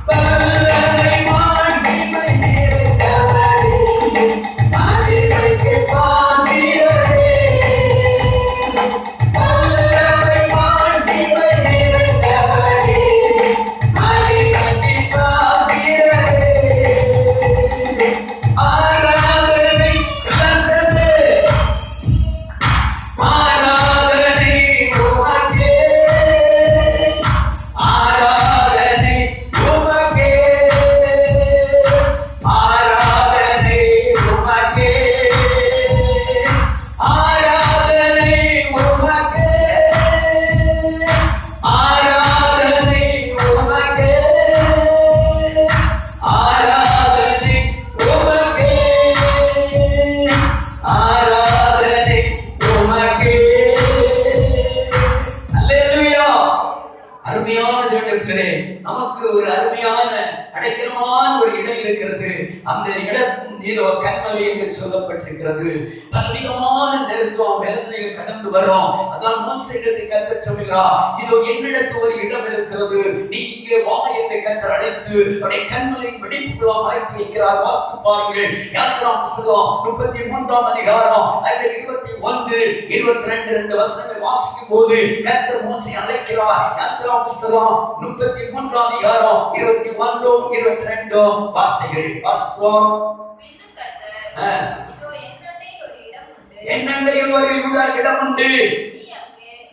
பல்லமை மாண்பிமை நிறைந்தவரே, அறிவைக்கு பாத்திரரே. பல்லமை மாண்பிமை நிறைந்தவரே, அறிவைக்கு பாத்திரரே. ஆராதனை உமக்கே, ஆராதனை உமக்கே, ஆராதனை உமக்கே, ஆராதனை உமக்கே, ஆராதனை உமக்கே, ஆராதனை உமக்கே, ஆராதனை உமக்கே, ஆராதனை உமக்கே. அல்லேலூயா. அருமையான தேவர்களே, நமக்கு ஒரு அருமையான அடைக்கலமான ஒரு இடம் இருக்கிறது. அந்த இடத்தின் ஏதோ கண்மலை என்று சொல்லப்பட்டிருக்கிறது. பலவிதமான நெருக்கம் வேதனைகள் கடந்து வரும். அதான் மோசேயிடத்தை கர்த்தர் சொல்கிறார், இதோ என்னிடத்து ஒரு இடம் இருக்கிறது, நீ இங்கே வா என்று கர்த்தர் அழைத்து அவருடைய கண்மலையின் வெடிப்புக்குள்ளாக அழைத்து வைக்கிறார். வாசித்து பாருங்கள். யாத்திராகமம் புத்தகம் 33ஆம் அதிகாரம் 21, 22 வசனங்கள் வாசிக்கும் போது கர்த்தர் மோசேயை அழைக்கிறார். யாத்திராகமம் புத்தகம் 33ஆம் அதிகாரம் 21, 22 வார்த்தைகள் வாசிப்போம். என்னண்டையில் ஒரு இடம் உண்டு,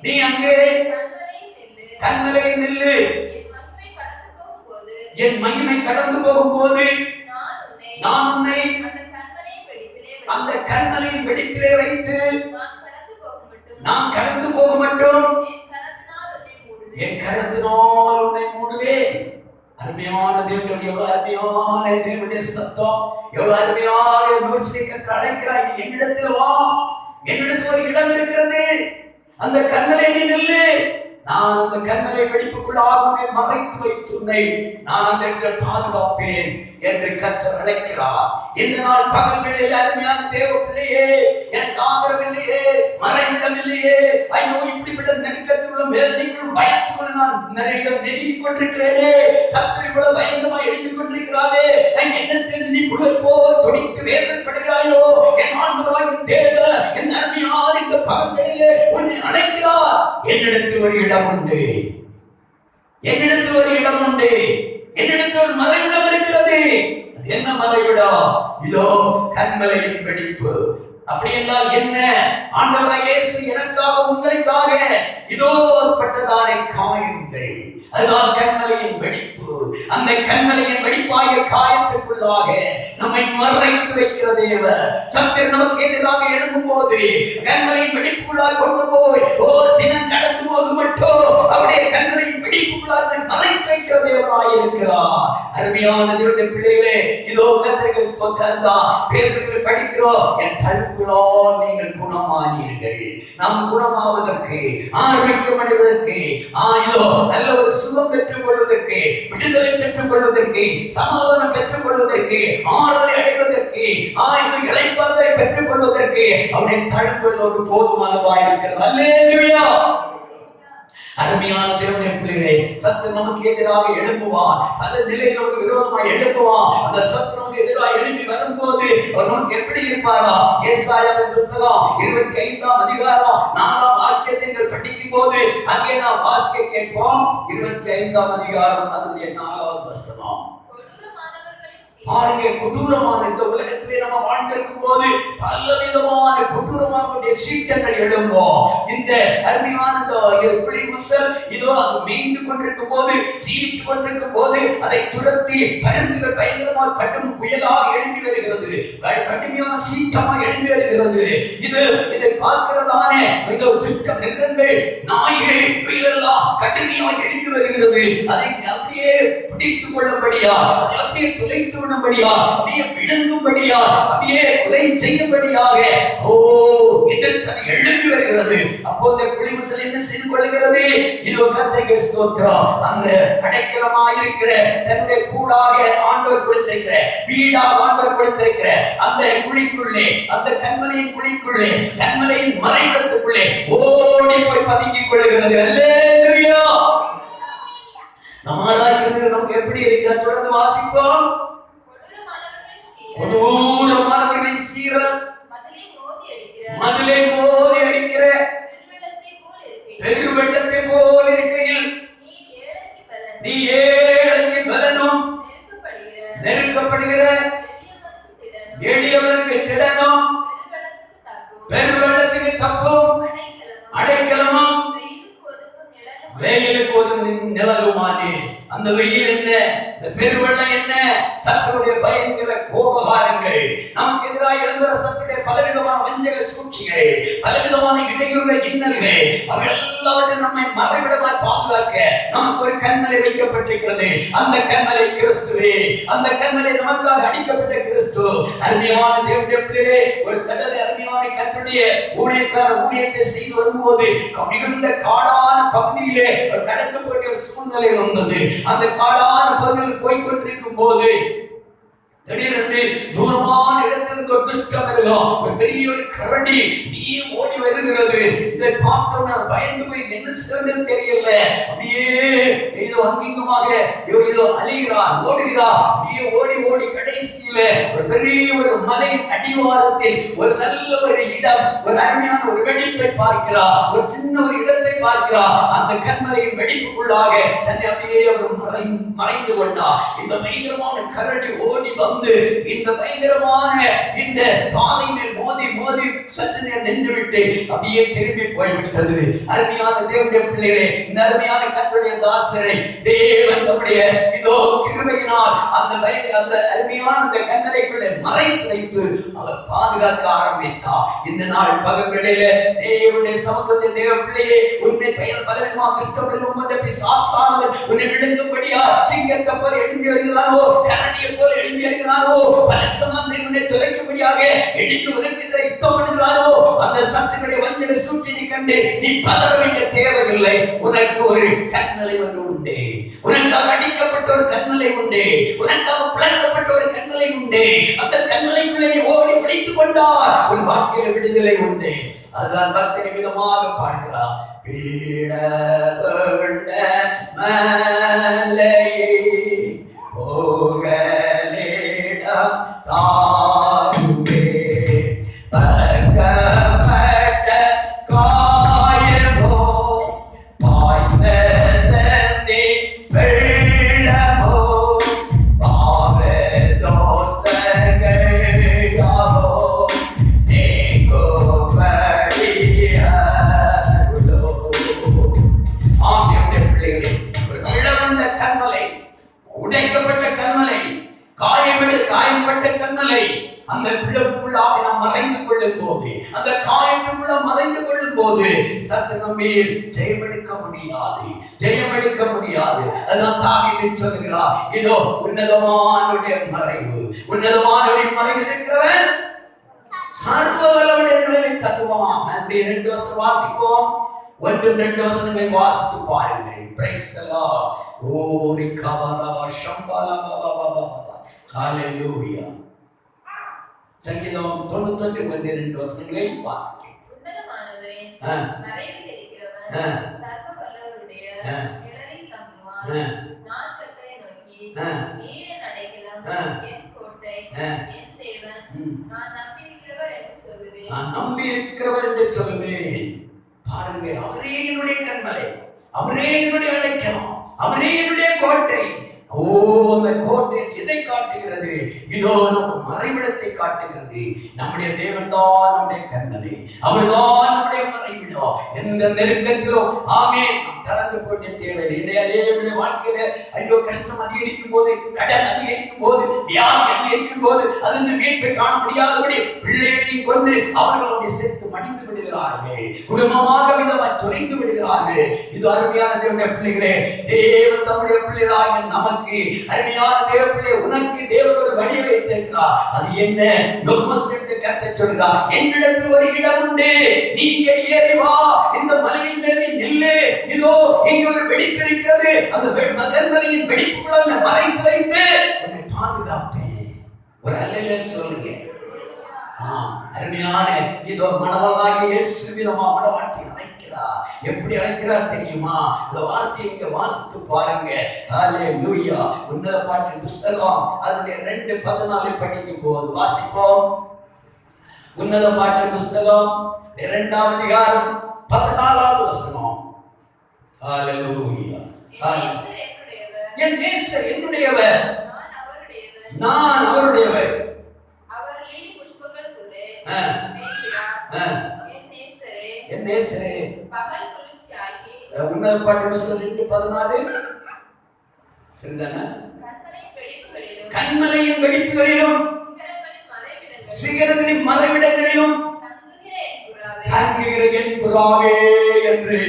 நீ அங்கே கண்மலையில் நில்லு. என் மகிமை கடந்து போகும்போது நான் உன்னை அந்த கண்மலையின் வெடிப்பிலே வைத்து நான் கடந்து போக மட்டும் என் கரத்தினால் உன்னை மூடுவேன். அருமையான தேவனுடைய எவ்வளவு அருமையான தேவனுடைய சத்தம், எவ்வளவு அருமையாக மோசேயை கர்த்தர் அழைக்கிறார், என்னிடத்தில் வா, என்னிடத்தில் ஒரு இடம் அந்த கண்மலை நீ நில்லு, நான் அந்த கண்மலை வெடிப்புக்குள்ளாக உன்னை மறைத்து வைத்து உன்னை நான் அந்த இடத்தில் பாதுகாப்பேன் என்று கர்த்தர் அழைக்கிறார். இந்த நாள் பகல் வேளையில் அருமையான தேவ பிள்ளையே, எனக்கு ஆதரவு இல்லையே, மறைவிடம் இல்லையே, ஐயோ இப்படிப்பட்ட நெருக்கத்திலும் வேதனைக்குள்ளும் பயத்துக்குள்ள நான் நெருங்கிக் கொண்டிருக்கிறேனே, சத்துரு இவ்வளவு பயங்கரமா எழுதிக் கொண்டிருக்கிறாரே, எண்ணத்தில் நீ குளிர்போ துடித்து வேதனைப்படுகிறாயோ, என் ஆண்டவராகிய தேவன் என் அருமையான இந்த பகல் வேளையிலே உன்னை அழைக்கிறார். என்னிடத்தில் ஒரு இடம் உண்டு, என்னிடத்தில் ஒரு இடம் உண்டு, என்னிடத்தில் ஒரு மறைவிடம் இருக்கிறது. அது என்ன மறைவிடம்? இதோ கண்மலையின் வெடிப்பு. அப்படி என்றால் என்ன? ஆண்டவராகிய இயேசு எனக்காக உங்களுக்காக இதோ பட்டதான காயங்கள், அதுதான் கண்மலையின் வெடிப்பு. அந்த கண்மலையின் வெடிப்பாகிய காயத்துக்குள்ளாக நம்மை மறைத்து வைக்கிற தேவன் சத்துரு நமக்கு எதிராக எழும்பும் போது கண்மலையின் வெடிப்புக்குள்ளாக கொண்டு போய் சினம் கடந்து போது மட்டும் அவருடைய கண்மலையின் வெடிப்புக்குள்ளாக மறைத்து வைக்கிற தேவனாய் இருக்கிறார். அருமையான தேவனுடைய பிள்ளைகளே, இதோ கர்த்தருக்கு ஸ்தோத்திரம். பேதுருவில் படிக்கிறோம், என் தழும்புகளால் நீங்கள் குணமானீர்கள். நாம் குணமாவதற்கு, ஆரோக்கியம் அடைவதற்கு, இதோ நல்ல ஒரு சுகம் பெற்றுக் கொள்வதற்கு, விடுதலை பெற்றுக் கொள்வதற்கு, சமாதானம் பெற்றுக் கொள்வதற்கு, ஆறுதலை அடைவதற்கு, இளைப்பாறுதலை பெற்றுக் கொள்வதற்கு அவருடைய தழும்புகளோடு போதுமானதாக இருக்கிறது. அல்லேலூயா. அருமையான தேவனுடைய பிள்ளைகளே, சத்துரு நமக்கு எதிராக எழும்புவான், பல நிலைகளுக்கு விரோதமாக எழும்புவான். அந்த சத்துரு நமக்கு எதிராக எழும்பி வரும்போது அவர் நமக்கு எப்படி இருப்பாரா? ஏசாயாவின் புத்தகம் 25ஆம் அதிகாரம் 4ஆம் வாக்கியத்தை நீங்கள் படிக்கும் போது அங்கே நாம் வாசிக்க கேட்போம். 25ஆம் அதிகாரம் அதனுடைய 4ஆவது வசனம். பாருங்க, கொடூரமான இந்த உலகத்திலே நம்ம வாழ்ந்திருக்கும் போது பல விதமான கொடூரமான சீற்றங்கள் எழும்போம். இந்த அருமையான இதோ அது மீண்டு கொண்டிருக்கும் போது, ஜீவித்துக் கொண்டிருக்கும் போது அதை துரத்தி பருந்துகள் பயங்கரமாக கடும் புயலாக எழும்பி வருகிறது, கடுமையான சீற்றமாக எழும்பி வருகிறது. இதை பார்க்கிறதானே துஷ்ட மிருகங்கள், நாய்கள், வெயிலெல்லாம் கடுமையாக எழும்பி வருகிறது. அதை அப்படியே பிடித்துக் கொள்ளும்படியா, அதை அப்படியே துளைத்து விடும்படியா, அப்படியே விழுங்கும்படியா, அப்படியே கொலை செய்யும்படியாக எதிர்த்து எழும்பி வருகிறது. அப்போது புலிமுசல் என்ன செய்து கொள்கிறது? இதோ கர்த்தருக்கு ஸ்தோத்திரம். அந்த அடைக்கலமாயிருக்கிற தன்னுடைய கூடாக ஆண்டவர் கொடுத்திருக்கிற, வீடாக ஆண்டவர் கொடுத்திருக்கிற அந்த குழிக்குள்ளே, அந்த கண்மலையின் குழிக்குள்ளே, கண்மலையின் மறைவிடத்துக்குள்ளே ஓடி போய் பதுங்கிக் கொள்கிறது. அல்லேலூயா. நமக்கு எப்படி இருக்கிற? தொடர்ந்து வாசிப்போம். கொடூரமானவர்களின் சீரல், மதிலை மோதி அடிக்கிற பெரு வெள்ளத்தை போல் இருக்கையில் நீ ஏழைக்கு பலனும் நெருக்கப்படுகிற எளியவனுக்கு திடனும் பெரு வெள்ளத்துக்கு தப்பும் அடைக்கலமும் வெயிலுக்கு ஒதுங்கும் நிழலுமானே. அந்த வெயில் என்ன? இந்த பெருவெள்ளம் என்ன? சத்துருடைய பயங்கர கோபகாரங்கள், நமக்கு எதிராக எழுந்த சத்துடைய பலவிதமான வஞ்சக சூழ்ச்சிகள், பலவிதமான இடையூறுகள், இன்னல்கள், அவைகள் எல்லாவற்றையும் நம்மை மறைவிடமாய் பாதுகாக்க நமக்கு ஒரு கண்மலை வைக்கப்பட்டிருக்கிறது. அந்த கண்மலை கிறிஸ்துவே. அந்த கண்மலை நமக்காக அடிக்கப்பட்ட கிறிஸ்து. அருமையான தேவனுடைய பிள்ளைகளே, ஒரு கடலை அருமையான கர்த்தருடைய ஊழியத்தை செய்து வரும்போது மிகுந்த காடான பகுதியிலே கடந்து போய் ஒரு சூழ்நிலை வந்தது. அந்த காடான பகுதியில் போய்கொண்டிருக்கும் போது திடீரென்று தூரமான இடத்திலிருந்து ஒரு துஷ்டம் இருக்கும், ஒரு பெரிய ஒரு கரடி நீ ஓடி வருகிறது. இதை பார்த்தோன்னா பயந்து போய் என்ன செய்வது தெரியல. அப்படியே ஏதோ அங்கிங்குமாக ஏதோ அழிகிறார், ஓடுகிறார். அப்படியே ஓடி ஓடி கடைசியில ஒரு பெரிய ஒரு மலை அடிவாரத்தில் ஒரு நல்ல ஒரு இடம், ஒரு அருமையான ஒரு வெடிப்பை பார்க்கிறார், ஒரு சின்ன ஒரு இடத்தை பார்க்கிறார். அந்த கண்மலையின் வெடிப்புக்குள்ளாக தன்னை அப்படியே அவர் மறைந்து கொண்டார். இந்த பயங்கரமான கரடி ஓடி வந்து இந்த பயங்கரமான இந்த பாலை மேல் மோதி மோதி சற்று நேரம் நின்றுவிட்டு அப்படியே திரும்பி போய்விட்டது. அருமையான தேவனுடைய பிள்ளைகளே, இந்த அருமையான கர்த்தருடைய தாசரை தேவன் தம்முடைய இதோ கிருபையினால் அந்த அருமையான அந்த கண்மலைக்குள்ளே மறைத்து வைத்து அவர் பாதுகாக்க ஆரம்பித்தார். இந்த நாள் பகல் வேளையில தேவனுடைய சமூகத்தின் தேவ பிள்ளையே, உன்னை பெயர் பலவிதமாக கஷ்டப்படும் பிசாசானவன் உன்னை விழுங்கும்படியா சிங்கத்தை போல எழும்பி வருகிறாரோ, கரடியை போல எழும்பி வருகிறாரோ, பலத்த மந்தை உன்னை துளைக்கும்படியாக எழுந்து உதவி யுத்தம் பண்ணுகிறாரோ, அந்த சத்துருடைய வஞ்சனை சூழ்ச்சியை கண்டு கண்டு நீ பதற வேண்டிய தேவையில்லை. உனக்கு ஒரு கண்மலை ஒன்று உண்டு. உனக்காக அடிக்கப்பட்ட ஒரு கண்மலை உண்டு. உனக்காக பிளக்கப்பட்ட ஒரு கண்மலை உண்டு. அந்த கண்மலைக்குள்ளே நீ ஓடி ஒளித்துக் கொண்டால் உன் வாழ்க்கையில் விடுதலை உண்டு. அதுதான் பக்தனை விதமாக பாடுகிறார். மலையே போகலிடம் தாருமே பகப்பட்ட காயமோ பாய்ந்ததே வெள்ளமோ பாவதோஷங்கள் யாவோ நீங்கும்படியருளோ. ஆம் என்னுடைய பிள்ளைகளே, ஒரு வெள்ளவந்த கண்மலை, உடைக்கப்பட்ட கண்மலை, காயப்பட்ட கண்மலை, அந்த பிளவுக்குள்ளாக நாம் மறைந்து கொள்ளும் போது, அந்த காயத்துக்குள்ள மறைந்து கொள்ளும் போது சற்று நம்மீர் ஜெயமெடுக்க முடியாது. அதான் தாவீது சொல்கிறார், இதோ உன்னதமானுடைய மறைவு, உன்னதமானுடைய மறைவு இருக்கிறவன் சர்வ வல்லவருடைய நிழலில் தங்குவான். அந்த 2 வசனம் வாசிப்போம். 1-2 வசனங்களை வாசித்து பாருங்கள். Praise the Lord. ஓ ரிகவரவ ஷம்பலவவவவவ. ஹalleluya. சங்கீதம் 91-2 வசனங்களை வாசிக்க. உன்னதமானவரே மறைவில் இருக்கிறவன் சர்வ வல்லவருடைய நிழலில் தங்குவான். நான் கர்த்தரை நோக்கி நீர் என் அடைக்கலம், என் கோட்டை, என் தேவன், நான் நம்பியிருக்கிறவர் என்று சொல்லுவேன். பாருங்க, அவரே என்னுடைய கண்மலை, அவரே என்னுடைய அடைக்கலம், அவரே என்னுடைய கோட்டை. ஓ, அந்த கோட்டை எதை காட்டுகிறது? இதோ நம்ம மறைவிடத்தை காட்டுகிறது. நம்முடைய தேவன் தான் நம்முடைய கண்மலை, அவர்தான் நம்முடைய மறைவிடம். எந்த நெருக்கத்திலும் ஆமென் கலந்து கொண்ட தேவை. இதே வாழ்க்கையில ஐயோ கஷ்டம் அதிகரிக்கும் போது, கடன் அதிகரிக்கும் போது, வியாதி அதிகரிக்கும் போது, அதிலிருந்து மீட்பை காண முடியாதபடி பிள்ளைகளையும் கொண்டு அவர்களுடைய செத்து மடிந்து விடுகிறார்கள், குடும்பமாக விதமாய் துறைந்து விடுகிறார்கள். இது அருமையான தேவனுடைய பிள்ளைகளே, தேவன் தம்முடைய பிள்ளைகளாக நமக்கு அருமையான தேவ பிள்ளை, உனக்கு தேவன் ஒரு வழியை வைத்திருக்கிறார். அது என்ன? யோமோசேத்து கர்த்தர் சொல்கிறார், என்னிடத்தில் ஒரு இடம் உண்டு, நீங்க ஏறி வா, இந்த மலையின் மேல் நில்லு, இதோ இங்கே ஒரு வெடிப்பு இருக்கிறது, அந்த கண்மலையின் வெடிப்புக்குள்ள மறைத்து வைத்து உன்னை பாதுகாப்பேன். ஒரு அல்லேலூயா சொல்லுங்க. அருமையான இதோ மணவளாகிய இயேசுவின் மணவாட்டி அழைக்கிறார். எப்படி அழைக்கிறார் தெரியுமா? இந்த வார்த்தையை இங்க வாசித்து பாருங்க. ஹalleluya. உன்னத பாட்டின் புத்தகம் அதனுடைய 2:14 படிக்கும் போது வாசிப்போம். உன்னத பாட்டின் புத்தகம் 2ஆம் அதிகாரம் 14வது வசனம். ஹalleluya. என் நேசர் என்னுடையவர், நான் அவருடையவர். அவர் லீலி புஷ்பங்களுக்குள்ளே என் நேசரே பகல் குளிர்ச்சியாகி. உன்னத பாட்டின் புத்தகம் 2:14 சரிதானா? கண்மலையின் வெடிப்புகளிலும் சிகரங்களின் மறைவிடங்களிலும் தங்குகிற என் புறாவே என்று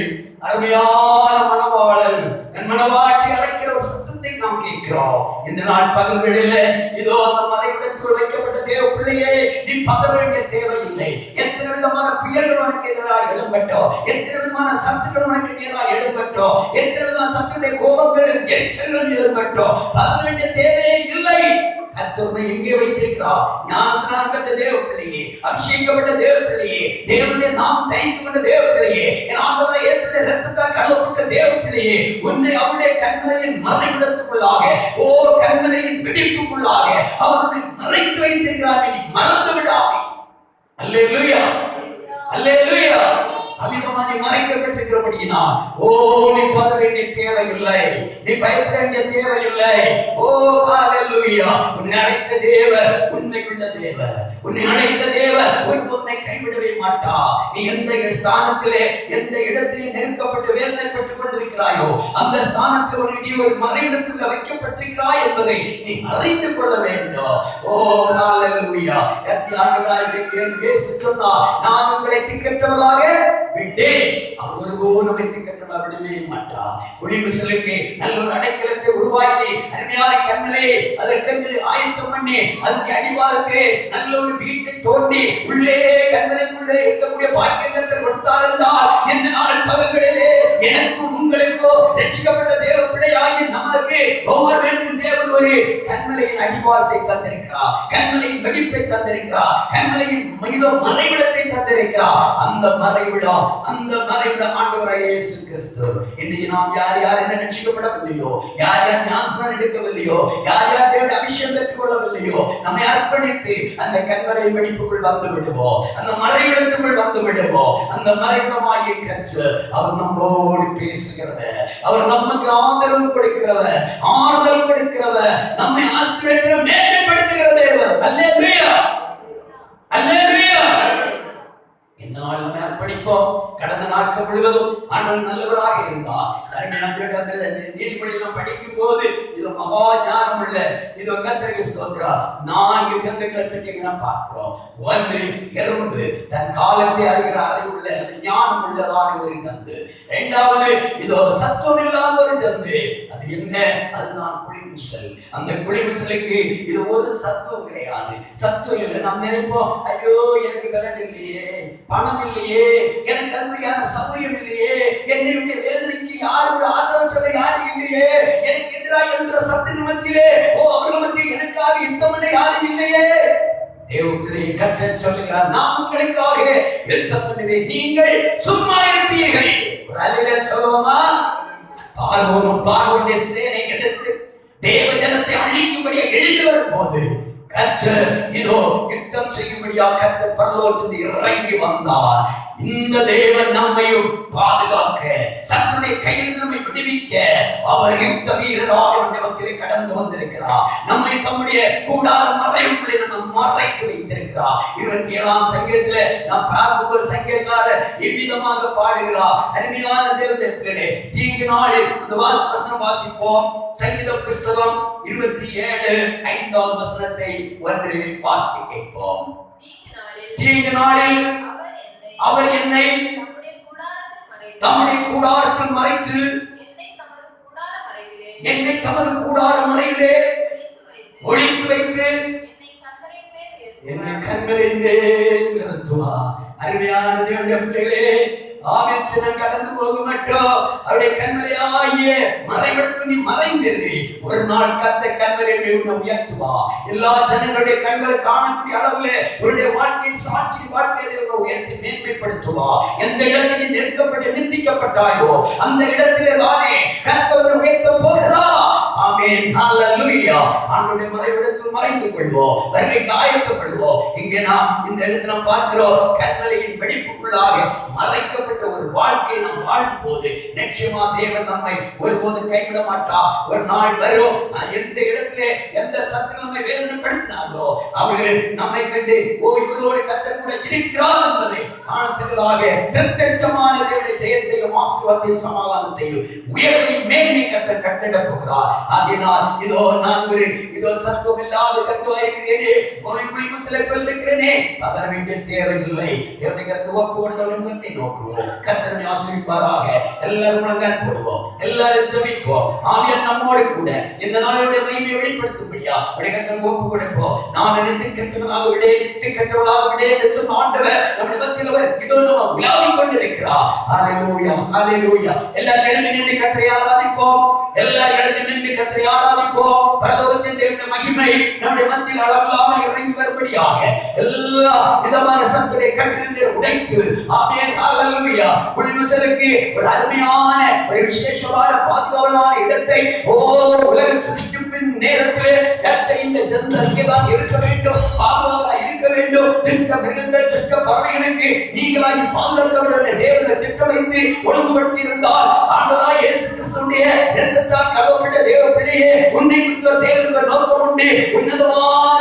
அருமையான மணவாளன் என் மணவாட்டி அழைக்கிற ஒரு சத்தத்தை நாம் கேட்கிறோம். இந்த நாள் பகல் வேளையில இதோ அந்த மறைவிடத்தில் வைக்கப்பட்ட தேவ பிள்ளையே, நீ பதற வேண்டிய தேவையில்லை. எத்தனை விதமான புயல்கள் உனக்கு எதிராக எழும்பட்டோ, எத்தனை விதமான சத்துக்கள் உனக்கு எதிராக எழும்பட்டோ, எத்தனை விதமான சத்துடைய கோபங்கள் எச்சங்கள் எழும்பட்டோ, பதற வேண்டிய தேவையே இல்லை. கர்த்தர் எங்கே வைத்திருக்கிறார்? ஞானஸ்நானம் பெற்ற தேவ பிள்ளையே, அபிஷேகப்பட்ட தேவ பிள்ளையே, தேவனுடைய நாமம் தரித்து கொண்ட தேவ பிள்ளையே, என் ஆண்டவரை ஏற்றுடைய இரத்தத்தால் கழுவப்பட்ட தேவ பிள்ளையே, உன்னை அவருடைய கண்மலையின் மறைவிடத்துக்குள்ளாக, ஓ கண்மலையின் வெடிப்புக்குள்ளாக அவரை மறைத்து வைத்திருக்கிறார். நீ மறந்து விடாதே. அல்லேலூயா, அல்லேலூயா. அமிதமாக மறைக்கப்பட்டிருக்கிறபடியினால் ஓ நீ பதற வேண்டிய தேவையில்லை, நீ பயப்பட வேண்டிய தேவையில்லை. ஓ ஹalleluya. உன்னை அழைத்த தேவன் உண்மையுள்ள தேவன், உன்னை அழைத்த தேவன் உன்னை கைவிடவே மாட்டார். நீ எந்த ஸ்தானத்திலே எந்த இடத்திலே நெருக்கப்பட்டு வேதனைப்பட்டுக் கொண்டிருக்கிறாயோ அந்த ஸ்தானத்தில் நீ ஒரு மறைவிடத்தில் வைக்கப்பட்டிருக்கிறாய் என்பதை நீ அறிந்து கொள்ள வேண்டும். ஓ ஹalleluya. நான் உங்களை திக்கற்றவளாக விட்டேன், அவர் நம்மை திக்கற்றவளாக விடவே மாட்டார். ஒளிமிசலுக்கு நல்ல ஒரு அடைக்கலத்தை உருவாக்கி அருமையான கண்மலே அதற்கென்று ஆயத்தம் பண்ணி அதற்கு அடிவாரத்திலே நல்ல ஒரு வீட்டை தோண்டி உள்ளே கண்மலைக்குள்ளே இருக்கக்கூடிய பாக்கியத்தை கொடுத்தார் என்றால் ரட்சிக்கப்பட்ட தேவ பிள்ளையாகி நமக்கு ஒவ்வொருவருக்கும் தேவன் ஒரு கண்மலையின் அடிவாரத்தை தந்திருக்கிறார், கண்மலையின் வெடிப்பை தந்திருக்கிறார், கண்மலையின் மறைவிடத்தை தந்திருக்கிறார். அந்த மறைவிடம் ஆண்டவராகிய இயேசு கிறிஸ்து. இன்றைக்கு நாம் யார் யார் என்ன ரட்சிக்கப்படவில்லையோ, யார் யார் ஞானஸ்நானம் எடுக்கவில்லையோ, யார் யார் தேவனுடைய அபிஷேகம் பெற்றுக் கொள்ளவில்லையோ, நம்மை அர்ப்பணித்து அந்த கண்மலை வெடிப்புக்குள் வந்து விடுவோம், அந்த மறைவிடத்துக்குள் வந்து விடுவோம். அந்த மறைவிடமாகிய கற்று அவர் நம்மோடு பேசுகிறவர், அவர் நமக்கு ஆதரவு கொடுக்கிறவர், ஆறுதல் கொடுக்கிறவர், நம்மை ஆசீர்வதிக்கிற மேன்மைப்படுத்துகிற தேவன். அல்லேலூயா, அல்லேலூயா. இந்த நாள் நம்ம அர்ப்பணிப்போம். கடந்த நாட்கள் முழுவதும் ஆண்டவர் நல்லவராக இருந்தார். நீதிமொழியெல்லாம் படிக்கும் போது இது மகா ஞானம் உள்ள இது கர்த்தருக்கு ஸ்தோத்திரம். 4 கந்தைகளை பற்றி பார்க்கிறோம். 1 எறும்பு தன் காலத்தை அறிகிற அறிவுள்ள ஞானம் உள்ளதான ஒரு கந்து. 2வது இதோ சத்துவம் இல்லாத ஒரு கந்து. அது என்ன? அதுதான் குளிமிசல். அந்த குளிமிசலுக்கு இது ஒரு சத்துவம் கிடையாது, சத்துவம் இல்லை. நாம் நினைப்போம், ஐயோ எனக்கு பலன் இல்லையே, பணம் இல்லையே, எனக்கு அதுமையான சௌரியம் இல்லையே, என்னுடைய வேதனைக்கு யாரும் ஒரு ஆதரவு சொல்ல யாரும் இல்லையே, எனக்கு எதிராக என்ற சத்தின் மத்தியிலே அவர்கள் மத்தியில் எனக்காக யுத்தம் பண்ண யாரும் இல்லையே. தேவ பிள்ளையை கற்ற சொல்லுகிறார், நான் உங்களுக்காக யுத்தம் பண்ணுவேன், நீங்கள் சும்மா இருப்பீர்கள். ஒரு அல்லேலூயா சொல்லுவோமா? பார்வோனுடைய சேனை எதிர்த்து தேவ ஜனத்தை அழிக்கும்படியா எழுந்து வரும் போது கர்த்தர் இதோ யுத்தம் செய்யும்படியாக கர்த்தர் பரலோகத்தில் இறங்கி வந்தார். இந்த தேவன் நம்மையும் பாதுகாக்க, சத்துருடைய கையில் நம்மை விடுவிக்க அவர் யுத்த வீரராக நம்மை கடந்து வந்திருக்கிறார். நம்மை தம்முடைய கூடார மறைவுக்குள்ளே நம்ம மறைத்து வைத்திருக்கிறார். 27ஆம் சங்கீதத்திலே நாம் பார்க்கும்போது சங்கீதக்காரர் இவ்விதமாக பாடுகிறார். அருமையான தேவனுடைய பிள்ளைகளே, தீங்கு நாளில் அந்த வசனம் வாசிப்போம். சங்கீத புத்தகம் 27:5 வசனத்தை ஒன்று வாசிக்க கேட்போம். தீங்கு நாளில் அவர் என்னை தம்முடைய கூடாரத்தில் மறைத்து என்னை தமது கூடார மறைவிலே ஒளித்து வைத்து என்னை கண்களின் மேல் நிறுத்துவார். அருமையான தேவனுடைய பிள்ளைகளே, ஆவின் சினம் கடந்து போக மட்டும் அவருடைய கண்மலையாகிய மறைவிடத்தில் நீ மறைந்திரு. ஒரு நாள் கர்த்தர் கண்மலையை உயர்த்துவா. எல்லா ஜனங்களுடைய கண்களை காணக்கூடிய அளவுல உன்னுடைய வாழ்க்கையின் சாட்சி வாழ்க்கையை உயர்த்தி மேன்மைப்படுத்துவா. எந்த இடத்தில் நீ நெருக்கப்பட்டு நிந்திக்கப்பட்டாயோ அந்த இடத்திலே தானே கர்த்தர் உயர்த்த போகிறா. ஆமென், ஹல்லேலூயா. ஆண்டவருடைய மறைவிடத்தில் மறைந்து கொள்வோம், வருகைக்கு ஆயத்தப்படுவோம். இங்கே நாம் இந்த இடத்துல பார்க்கிறோம், கண்மலையின் வெடிப்புக்குள்ளாக மறைக்கப்பட்ட ஒரு வாழ்க்கையை நாம் வாழும் போது நிச்சயமா தேவன் நம்மை ஒருபோதும் கைவிட மாட்டார். ஒரு நாள் வரும், எந்த இடத்துல எந்த சத்துரு நம்மை வேதனைப்படுத்தினார்களோ அவர்கள் நம்மை கண்டு இவர்களோடு கர்த்தர் கூட இருக்கிறார் என்பதை காணத்தக்கதாக பிரத்யட்சமான தேவனுடைய ஜெயத்தையும் ஆசீர்வாதத்தையும் சமாதானத்தையும் உயர்வையும் மேன்மை கர்த்தர் கட்டிட போகிறார். அதனால் இதோ நான் ஒரு சத்துவம் இல்லாத கர்த்தராக இருக்கிறேனே, உனக்குள்ளே சில பேர் இருக்கிறேனே, அதர வேண்டிய தேவையில்லை. தேவனை கர்த்தர் ஒப்புக்கொடுத்தவர்கள் முகத்தை நோக்குவோம். கர்த்தரை ஆசீர்வதிப்பாராக. எல்லாரும் முழங்கால் போடுவோம், எல்லாரும் ஜெபிப்போம். ஆவியானவர் நம்மோடு கூட இந்த நாளுடைய மகிமையை வெளிப்படுத்தும்படியா கர்த்தர் ஒப்பு கொடுப்போம். நாம் திக்கற்றவர்களாக விடே என்று ஆண்டவர் நம்முடைய மத்தியில் இதோ நம்ம உலாவிக் கொண்டிருக்கிறார். ஹல்லேலூயா, ஹல்லேலூயா. எல்லாரும் எழுந்து நின்று கர்த்தரை ஆராதிப்போம். எல்லாரும் எழுந்து நின்று கர்த்தரை ஆராதிப்போம். பரலோகத்தின் தேவனுடைய மகிமை நம்முடைய மத்தியில் அளவில்லாமல் இறங்கி வரும்படியாக எல்லா விதமான சத்துருடைய கட்டுகளை உடைத்து ஆமென், ஹல்லேலூயா. குடிமசலுக்கு ஒரு அருமையான ஒரு விசேஷமான பாதுகாவலான இடத்தை உலக சிருஷ்டிப்பின் நேரத்திலே கர்த்தர் இந்த ஜனங்கள் இருக்க வேண்டும், பாதுகாவலா இருக்க வேண்டும். திட்ட மிருகங்கள், திட்ட பறவைகளுக்கு நீங்களாகி பாதுகாத்தவர்களுடைய தேவனை திட்டம் வைத்து ஒழுங்குபடுத்தி இருந்தால் ஆண்டவராகிய இயேசு கிறிஸ்துவுடைய இரத்தத்தால் கழுவப்பட்ட தேவ பிள்ளையே, உன்னை குறித்த தேவனுக்கு நோக்கம் உண்டு. உன்னதமான